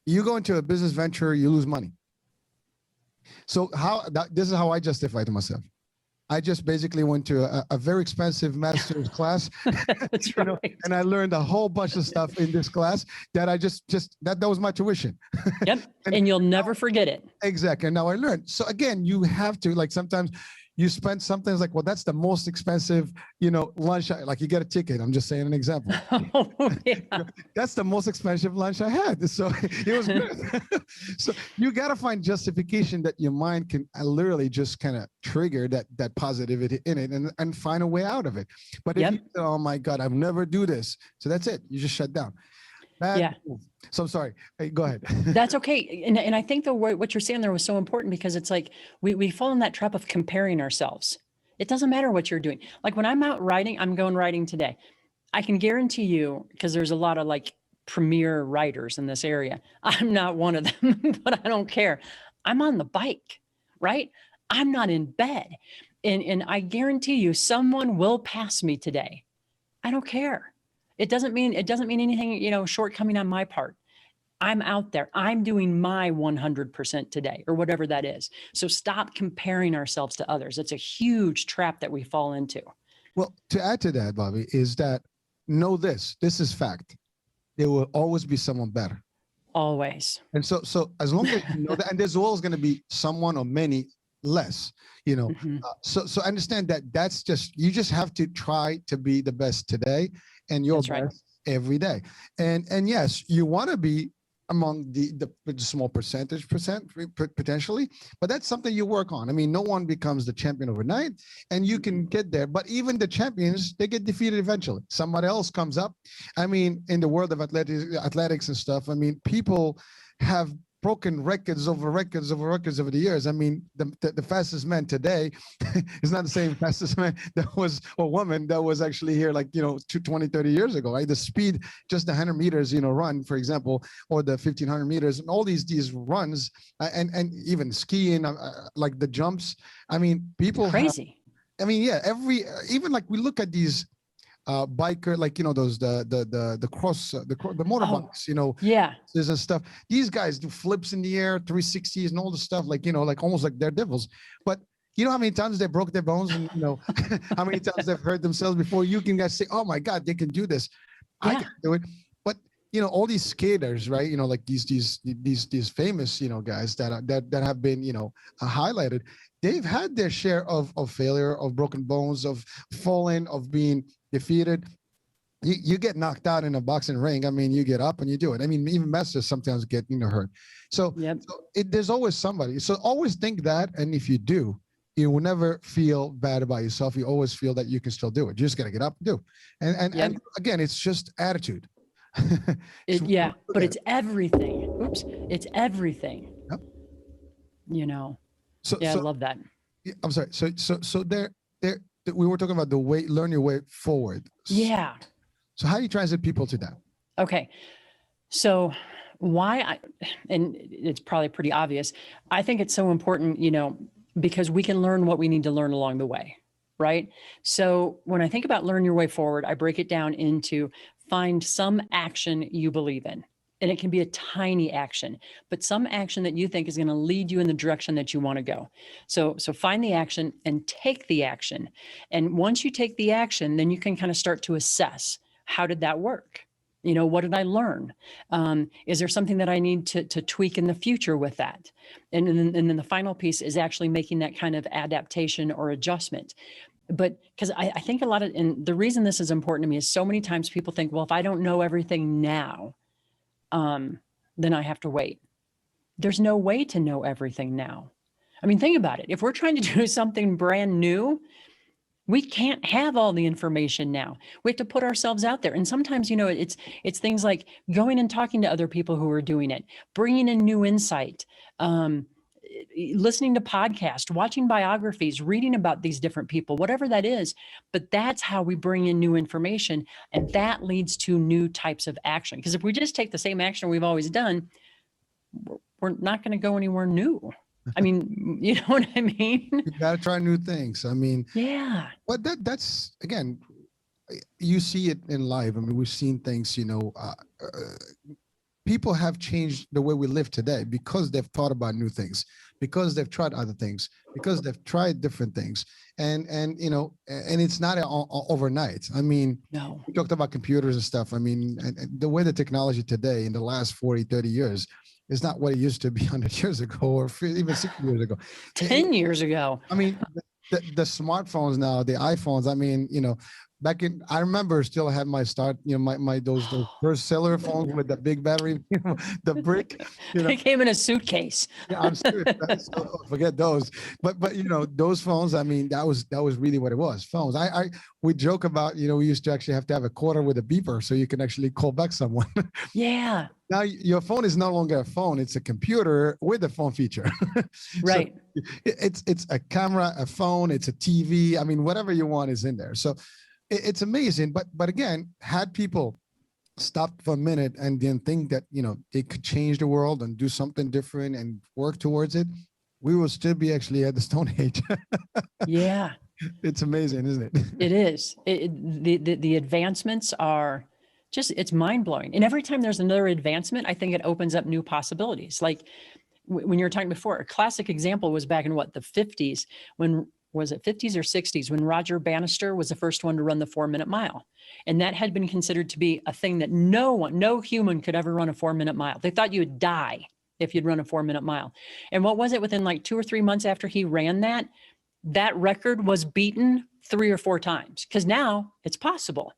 you go into a business venture, you lose money. So this is how I justify to myself. I just basically went to a very expensive master's class. That's right. And I learned a whole bunch of stuff in this class that I just that was my tuition. Yep. and you'll never forget it. Exactly. And now I learned. So again, you have to, like, sometimes you spend something, it's like, well, that's the most expensive, lunch. Like, you get a ticket. I'm just saying an example. That's the most expensive lunch I had. So it was good. So you got to find justification that your mind can literally just kind of trigger that positivity in it and find a way out of it. But if you say, oh my God, I'll never do this. So that's it. You just shut down. Bad move. So I'm sorry. Hey, go ahead. That's okay. And I think what you're saying there was so important, because it's like we fall in that trap of comparing ourselves. It doesn't matter what you're doing. Like, when I'm out riding, I'm going riding today. I can guarantee you, because there's a lot of like premier riders in this area. I'm not one of them, but I don't care. I'm on the bike, right? I'm not in bed. And I guarantee you someone will pass me today. I don't care. It doesn't mean anything, shortcoming on my part. I'm out there. I'm doing my 100% today, or whatever that is. So stop comparing ourselves to others. It's a huge trap that we fall into. Well, to add to that, Bobbi, is that know this is fact. There will always be someone better. Always. And so as long as you know that, and there's always going to be someone or many less, so understand that that's you just have to try to be the best today and your best every day. And yes, you want to be among the small percent potentially, but that's something you work on. I mean, no one becomes the champion overnight, and you can get there, but even the champions, they get defeated eventually. Somebody else comes up. I mean, in the world of athletics and stuff, I mean, people have broken records over the years. I mean, the fastest man today is not the same fastest man that was, or woman that was actually here, like, 20, 30 years ago, right? The speed, just the 100 meters, run, for example, or the 1500 meters, and all these runs, and even skiing, like the jumps. I mean, people crazy. Even like we look at these biker, like, those the motorbikes, and stuff. These guys do flips in the air, 360s and all the stuff, like, like almost like they're devils. But you know how many times they broke their bones, and how many times they've hurt themselves before you can guys say, oh my God, they can do this. I can do it. But all these skaters, right? Like these famous, guys that have been, highlighted. They've had their share of failure, of broken bones, of falling, of being defeated. You get knocked out in a boxing ring. I mean, you get up and you do it. I mean, even masters sometimes get hurt. So, there's always somebody. So always think that, and if you do, you will never feel bad about yourself. You always feel that you can still do it. You just got to get up and do. And again, it's just attitude. But it's everything. Oops. It's everything. Yep. You know? So I love that. I'm sorry. So there, we were talking about the way, learn your way forward. Yeah. So how do you transit people to that? Okay. So and it's probably pretty obvious. I think it's so important, because we can learn what we need to learn along the way, right? So when I think about learn your way forward, I break it down into find some action you believe in. And it can be a tiny action, but some action that you think is going to lead you in the direction that you want to go. So find the action and take the action. And once you take the action, then you can kind of start to assess, how did that work? What did I learn? Is there something that I need to tweak in the future with that? And then the final piece is actually making that kind of adaptation or adjustment. But because I think and the reason this is important to me is so many times people think, well, if I don't know everything now, then I have to wait. There's no way to know everything now. I mean, think about it. If we're trying to do something brand new, we can't have all the information now. We have to put ourselves out there. And sometimes, it's things like going and talking to other people who are doing it, bringing in new insight, listening to podcasts, watching biographies, reading about these different people, whatever that is. But that's how we bring in new information. And that leads to new types of action. Because if we just take the same action we've always done, we're not going to go anywhere new. I mean, you know what I mean? You got to try new things. I mean, yeah. But that's, again, you see it in life. I mean, we've seen things, people have changed the way we live today because they've thought about new things, because they've tried other things, because they've tried different things. And it's not overnight. I mean, no. We talked about computers and stuff. I mean, and the way the technology today in the last 40, 30 years is not what it used to be 100 years ago or even 60 years ago. 10 years ago. I mean, the smartphones now, the iPhones, I mean, I remember still had my start, those first cellular phones with the big battery, the brick. They came in a suitcase. Yeah, I'm serious. Forget those. But those phones, I mean, that was really what it was. Phones. We joke about, we used to actually have to have a quarter with a beeper so you can actually call back someone. Yeah. Now your phone is no longer a phone; it's a computer with a phone feature. Right. So it's a camera, a phone, it's a TV. I mean, whatever you want is in there. So it's amazing. But again, had people stopped for a minute and then think that they could change the world and do something different and work towards it, we will still be actually at the Stone Age. Yeah. It's amazing, isn't it? It is. The advancements are just, it's mind blowing. And every time there's another advancement, I think it opens up new possibilities. Like when you were talking before, a classic example was back in the 50s, when was it 50s or 60s, when Roger Bannister was the first one to run the 4-minute mile. And that had been considered to be a thing that no human could ever run a 4-minute mile. They thought you would die if you'd run a 4-minute mile. And what was it, within like 2 or 3 months after he ran that record was beaten 3 or 4 times, because now it's possible.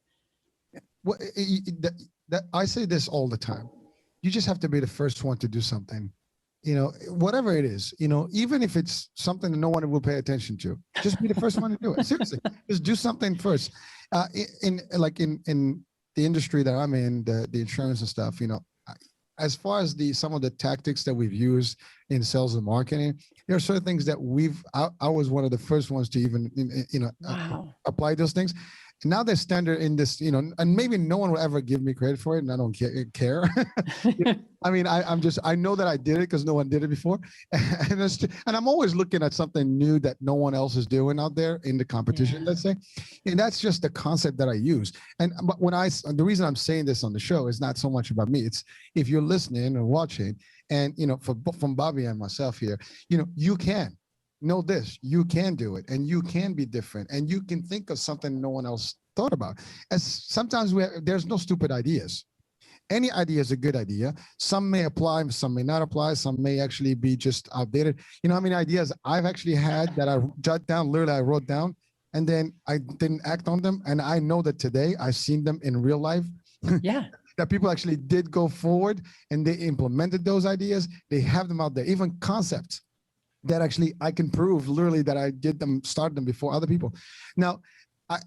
Well, I say this all the time. You just have to be the first one to do something, whatever it is, even if it's something that no one will pay attention to, just be the first one to do it. Seriously, just do something first. In the industry that I'm in, the insurance and stuff, as far as some of the tactics that we've used in sales and marketing, there are certain things that I was one of the first ones to even, Wow. apply those things. Now they're standard in this, and maybe no one will ever give me credit for it, and I don't care. I mean, I know that I did it because no one did it before, and I'm always looking at something new that no one else is doing out there in the competition, let's say, and that's just the concept that I use. But the reason I'm saying this on the show is not so much about me. It's if you're listening or watching, and from Bobbi and myself here, you can. Know this, you can do it, and you can be different, and you can think of something no one else thought about. As sometimes there's no stupid ideas. Any idea is a good idea. Some may apply, some may not apply, some may actually be just outdated. You know how many ideas I've actually had that I jot down, literally I wrote down, and then I didn't act on them, and I know that today I've seen them in real life. Yeah. That people actually did go forward and they implemented those ideas. They have them out there, even concepts. that actually I can prove literally that I start them before other people. Now,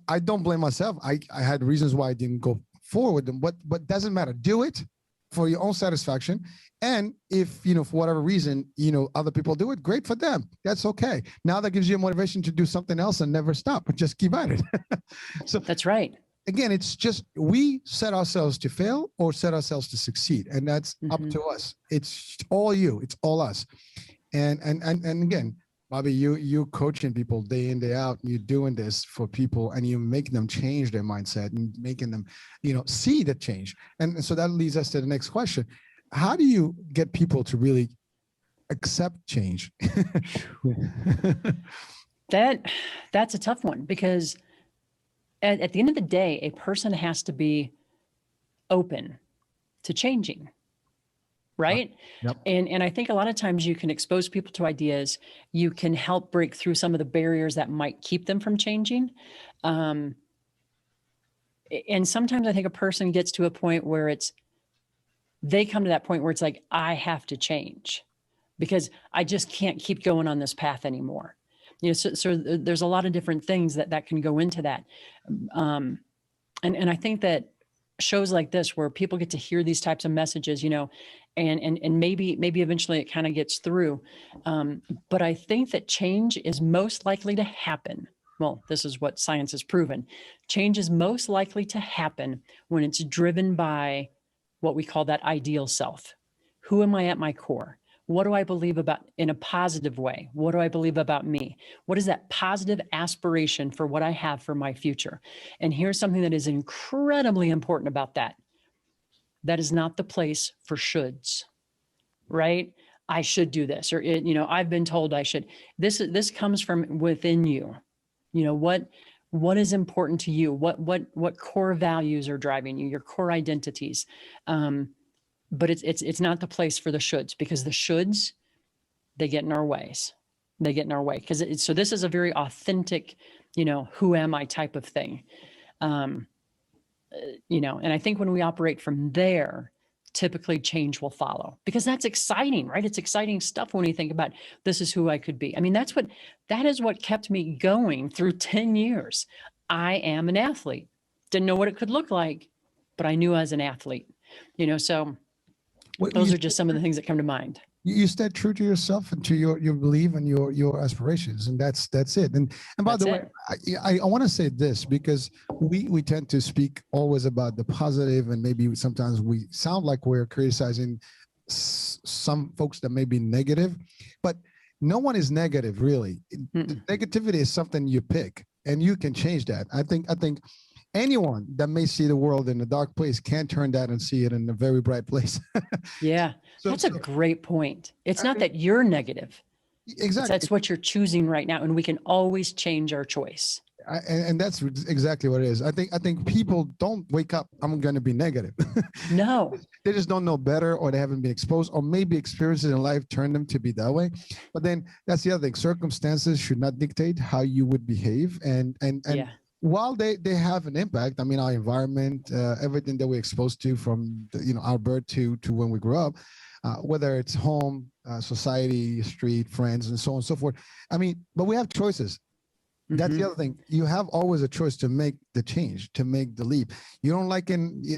I don't blame myself. I had reasons why I didn't go forward with them, but doesn't matter. Do it for your own satisfaction. And if, for whatever reason, other people do it, great for them. That's okay. Now that gives you a motivation to do something else and never stop, but just keep at it. So that's right. Again, it's just, we set ourselves to fail or set ourselves to succeed. And that's up to us. It's all you, it's all us. And again, Bobbi, you coaching people day in, day out, and you're doing this for people, and you make them change their mindset and making them, see the change. And so that leads us to the next question. How do you get people to really accept change? That's a tough one, because at the end of the day, a person has to be open to changing. Right. Yep. And I think a lot of times you can expose people to ideas. You can help break through some of the barriers that might keep them from changing. And sometimes I think a person gets to a point where they come to that point where it's like, I have to change because I just can't keep going on this path anymore. So there's a lot of different things that can go into that. And I think that shows like this, where people get to hear these types of messages, and maybe eventually it kind of gets through. But I think that change is most likely to happen. Well, this is what science has proven. Change is most likely to happen when it's driven by what we call that ideal self. Who am I at my core? What do I believe about in a positive way? What do I believe about me? What is that positive aspiration for what I have for my future? And here's something that is incredibly important about that. That is not the place for shoulds, right? I should do this, or I've been told I should. This comes from within you. What is important to you? What core values are driving you? Your core identities. But it's not the place for the shoulds, because the shoulds, they get in our ways. They get in our way. So this is a very authentic, who am I type of thing. And I think when we operate from there, typically change will follow, because that's exciting, right? It's exciting stuff when you think about, this is who I could be. I mean, that is what kept me going through 10 years. I am an athlete. Didn't know what it could look like, but I knew I was an athlete, so those are just some of the things that come to mind. You stayed true to yourself and to your belief and your aspirations, and that's it. And by the way, I want to say this, because we tend to speak always about the positive, and maybe sometimes we sound like we're criticizing some folks that may be negative, but no one is negative, really. Negativity is something you pick, and you can change that. I think anyone that may see the world in a dark place can turn that and see it in a very bright place. Yeah, that's a great point. It's not that you're negative. Exactly. That's what you're choosing right now. And we can always change our choice. And that's exactly what it is. I think people don't wake up, I'm going to be negative. No. They just don't know better, or they haven't been exposed, or maybe experiences in life turn them to be that way. But then that's the other thing. Circumstances should not dictate how you would behave. And yeah. While they have an impact, I mean, our environment, everything that we're exposed to from our birth to when we grow up, whether it's home, society, street, friends, and so on and so forth. I mean, but we have choices. That's the other thing. You have always a choice to make the change, to make the leap. You don't like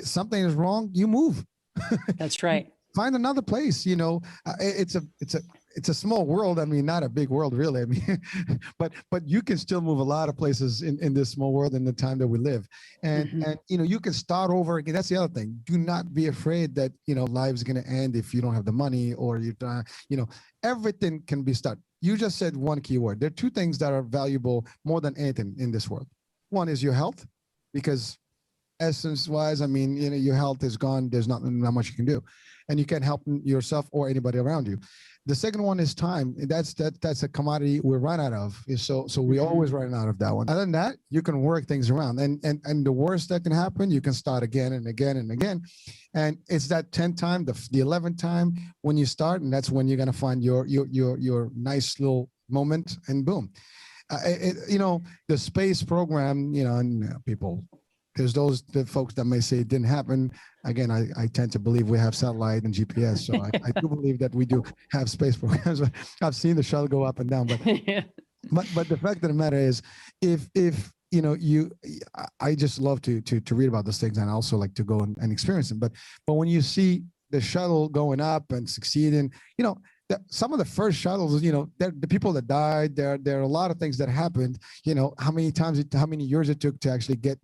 something is wrong, you move. That's right. Find another place. It's a small world. I mean, not a big world, really. I mean, but you can still move a lot of places in this small world in the time that we live. And you can start over again. That's the other thing. Do not be afraid that life's going to end if you don't have the money, or everything can be started. You just said one key word. There are two things that are valuable more than anything in this world. One is your health, because essence-wise, I mean, your health is gone. There's not much you can do, and you can't help yourself or anybody around you. The second one is time. That's a commodity we run out of. So we always run out of that one. Other than that, you can work things around. And the worst that can happen, you can start again and again and again. And it's that 10th time, the 11th time when you start, and that's when you're gonna find your nice little moment, and boom. The space program, and people there's the folks that may say it didn't happen. Again, I tend to believe we have satellite and GPS, so I do believe that we do have space programs. I've seen the shuttle go up and down, Yeah. but the fact of the matter is, if I just love to read about those things, and I also like to go and experience them. But when you see the shuttle going up and succeeding, some of the first shuttles, the people that died, there are a lot of things that happened, how many years it took to actually get,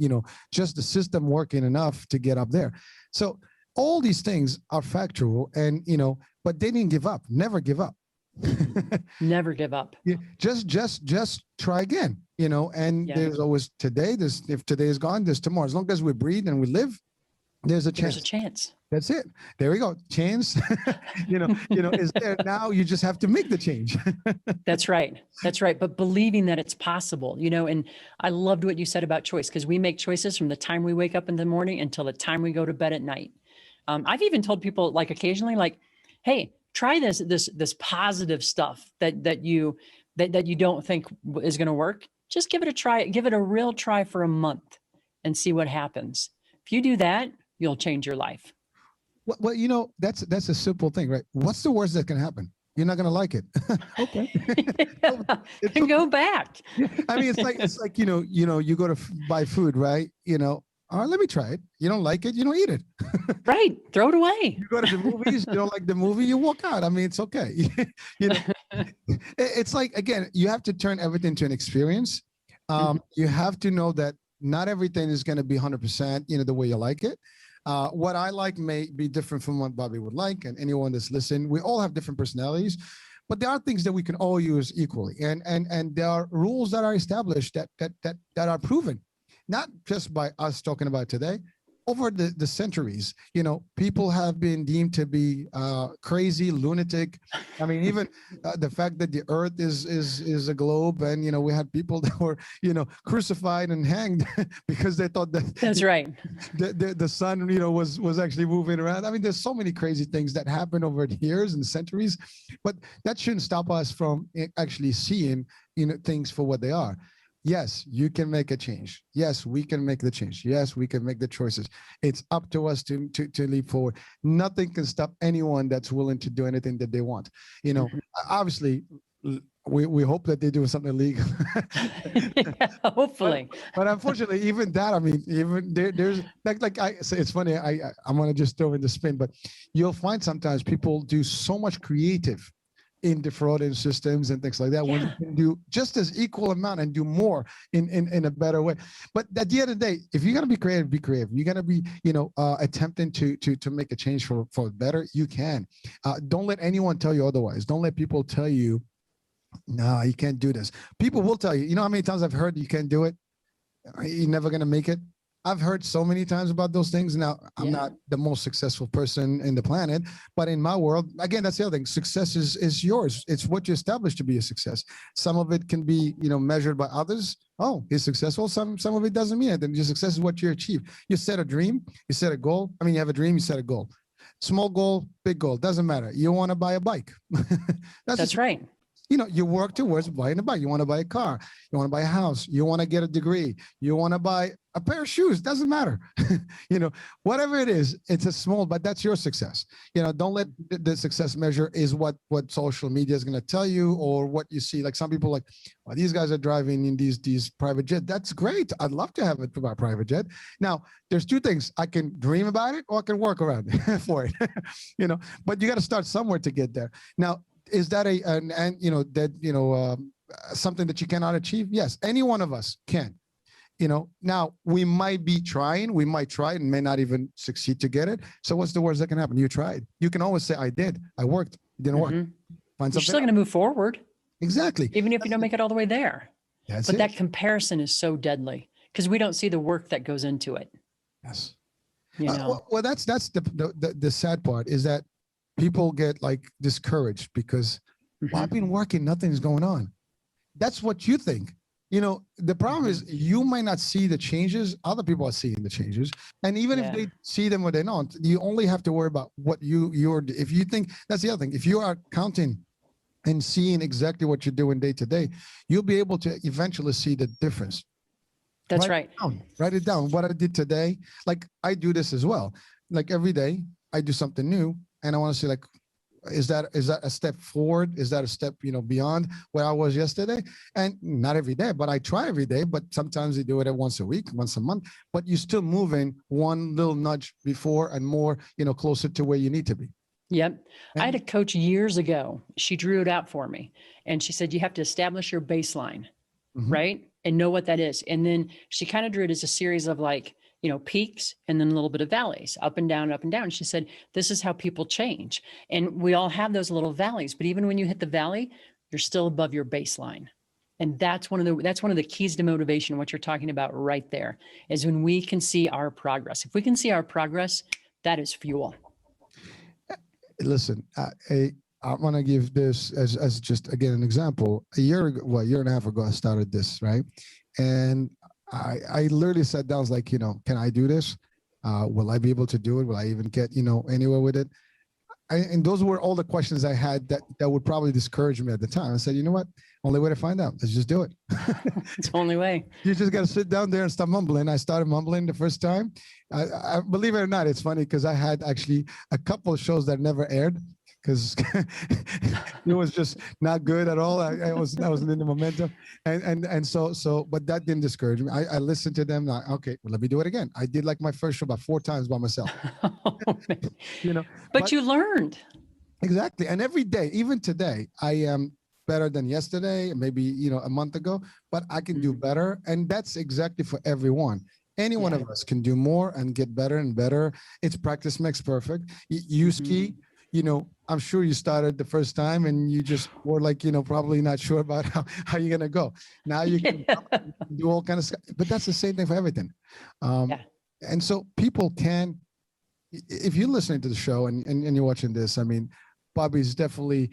just the system working enough to get up there. So all these things are factual, and, but they didn't give up, never give up. Never give up. Yeah, just try again, and there's always today. If today is gone, there's tomorrow. As long as we breathe and we live, there's a chance. There's a chance. That's it. There we go. Chance, is there now. You just have to make the change. That's right. That's right. But believing that it's possible, and I loved what you said about choice, because we make choices from the time we wake up in the morning until the time we go to bed at night. I've even told people, like, occasionally, like, hey, try this positive stuff that you don't think is going to work. Just give it a try. Give it a real try for a month and see what happens. If you do that, you'll change your life. Well, that's a simple thing, right? What's the worst that can happen? You're not going to like it. Okay. And go back. I mean, it's like, you go to buy food, right? All right, let me try it. You don't like it, you don't eat it. Right. Throw it away. You go to the movies, you don't like the movie, you walk out. I mean, it's okay. It's like, again, you have to turn everything to an experience. You have to know that not everything is going to be 100%, the way you like it. What I like may be different from what Bobbi would like, and anyone that's listening. We all have different personalities, but there are things that we can all use equally, and there are rules that are established that are proven, not just by us talking about today. Over the centuries, people have been deemed to be crazy, lunatic. I mean, even the fact that the earth is a globe, and, we had people that were, crucified and hanged because they thought that that's right. The sun, was actually moving around. I mean, there's so many crazy things that happen over the years and centuries, but that shouldn't stop us from actually seeing, things for what they are. Yes, you can make a change. Yes, we can make the change. Yes, we can make the choices. It's up to us to leap forward. Nothing can stop anyone that's willing to do anything that they want. Obviously, we hope that they do something illegal. Yeah, hopefully. But unfortunately, even that, I mean, even there's like I say, it's funny. I'm gonna just throw in the spin, but you'll find sometimes people do so much creative in defrauding systems and things like that, when you can do just as equal amount and do more in a better way. But at the end of the day, if you're going to be creative, be creative. You're going to be, attempting to make a change for better, you can. Don't let anyone tell you otherwise. Don't let people tell you, no, you can't do this. People will tell you, how many times I've heard you can't do it? You're never going to make it. I've heard so many times about those things. Now, I'm not the most successful person in the planet, but in my world, again, that's the other thing. Success is yours. It's what you establish to be a success. Some of it can be, measured by others. Oh, he's successful. Some of it doesn't mean anything. Your success is what you achieve. You set a dream, you set a goal. I mean, you have a dream, you set a goal. Small goal, big goal, doesn't matter. You want to buy a bike. That's right. You work towards buying a bike. You want to buy a car. You want to buy a house. You want to get a degree. You want to buy a pair of shoes. Doesn't matter. Whatever it is, it's a small, but that's your success. Don't let the success measure is what social media is going to tell you, or what you see. Like some people well, these guys are driving in these private jets. That's great. I'd love to have a private jet. Now, there's two things. I can dream about it, or I can work around it for it. But you got to start somewhere to get there. Now, is that something that you cannot achieve? Yes, any one of us can. Now we might be trying, we might try and may not even succeed to get it. So what's the worst that can happen? You tried. You can always say, I did, I worked, it didn't work. Find You're still going to move forward. Exactly. Even if you don't make it all the way there. That's but it. that comparison is so deadly, because we don't see the work that goes into it. Yes. Well, that's the sad part, is that people get discouraged because well, I've been working, nothing's going on. That's what you think. The problem is you might not see the changes. Other people are seeing the changes. And even if they see them or they don't, you only have to worry about what you're, if you think, that's the other thing. If you are counting and seeing exactly what you're doing day to day, you'll be able to eventually see the difference. That's right. Write it down. What I did today. Like I do this as well. Like every day I do something new and I want to see like, is that a step forward? Is that a step, beyond where I was yesterday? And not every day, but I try every day, but sometimes you do it once a week, once a month, but you're still moving one little nudge before and more, closer to where you need to be. Yep. I had a coach years ago. She drew it out for me and she said, you have to establish your baseline, right? And know what that is. And then she kind of drew it as a series of like, peaks and then a little bit of valleys, up and down, up and down. She said, this is how people change. And we all have those little valleys, but even when you hit the valley, you're still above your baseline. And that's one of the keys to motivation. What you're talking about right there is when we can see our progress. If we can see our progress, that is fuel. Listen, I want to give this as just, again, an example. A year and a half ago, I started this, right? And I literally sat down, I was like, can I do this? Will I be able to do it? Will I even get, anywhere with it? And those were all the questions I had that would probably discourage me at the time. I said, you know what? Only way to find out. Let's just do it. It's the only way. You just got to sit down there and start mumbling. I started mumbling the first time. I believe it or not, it's funny because I had actually a couple of shows that never aired because it was just not good at all. I wasn't in the momentum. And so, but that didn't discourage me. I listened to them. Like, okay, well, let me do it again. I did like my first show about 4 times by myself. But you learned. Exactly. And every day, even today, I am better than yesterday, maybe, a month ago, but I can do better. And that's exactly for everyone. Any one of us can do more and get better and better. It's practice makes perfect. You ski, I'm sure you started the first time and you just were like, probably not sure about how you're going to go. Now you can do all kinds of stuff, but that's the same thing for everything. And so people can, if you're listening to the show and you're watching this, I mean, Bobbi is definitely,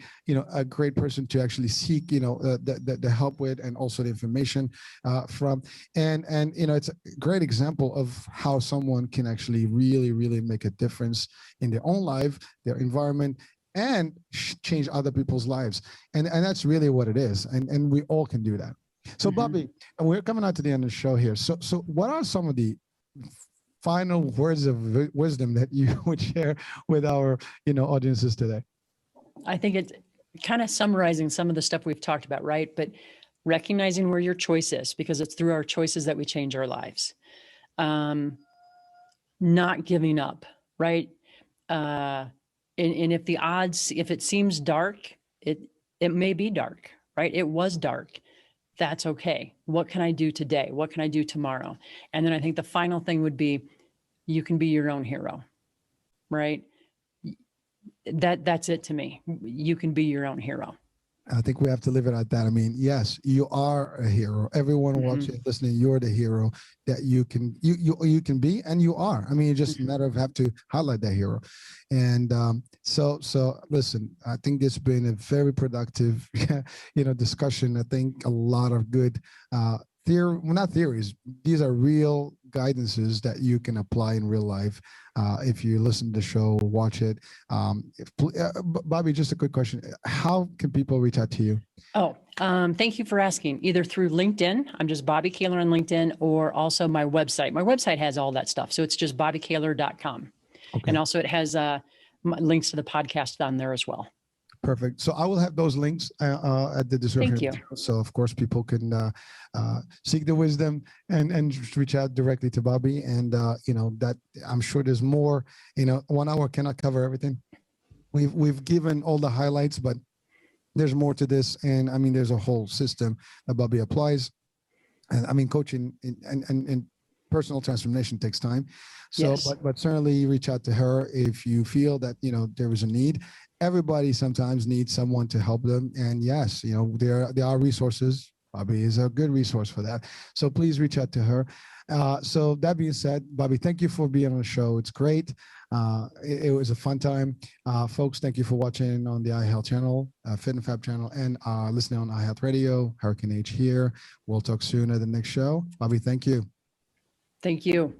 a great person to actually seek, the help with and also the information from. And it's a great example of how someone can actually really, really make a difference in their own life, their environment, and change other people's lives. And that's really what it is. And we all can do that. So Bobbi, we're coming out to the end of the show here. So what are some of the final words of wisdom that you would share with our, audiences today? I think it's kind of summarizing some of the stuff we've talked about, right? But recognizing where your choice is, because it's through our choices that we change our lives. Not giving up, right? And if the odds, if it seems dark, it may be dark, right? It was dark. That's okay. What can I do today? What can I do tomorrow? And then I think the final thing would be, you can be your own hero, right? That's it to me. You can be your own hero. I think we have to live it at that. I mean, yes, you are a hero. Everyone watching, listening, you're the hero that you can be, and you are. I mean, it's just a matter of have to highlight that hero. And so listen, I think it's been a very productive, discussion. I think a lot of good not theories. These are real guidances that you can apply in real life. If you listen to the show, watch it. Bobbi, just a quick question. How can people reach out to you? Thank you for asking. Either through LinkedIn, I'm just Bobbi Kahler on LinkedIn, or also my website. My website has all that stuff. So it's just bobbikahler.com. Okay. And also it has links to the podcast on there as well. Perfect. So I will have those links at the description. Thank you. So of course people can seek the wisdom and reach out directly to Bobbi. And that I'm sure there's more. 1 hour cannot cover everything. We've given all the highlights, but there's more to this. And I mean, there's a whole system that Bobbi applies. And I mean, coaching and personal transformation takes time. So, yes. but certainly reach out to her if you feel that there is a need. Everybody sometimes needs someone to help them. And yes, there are resources. Bobbi is a good resource for that. So please reach out to her. So that being said, Bobbi, thank you for being on the show. It's great. It was a fun time. Folks, thank you for watching on the iHealth channel, Fit and Fab channel, and listening on iHealth Radio. Hurricane H here. We'll talk soon at the next show. Bobbi, thank you. Thank you.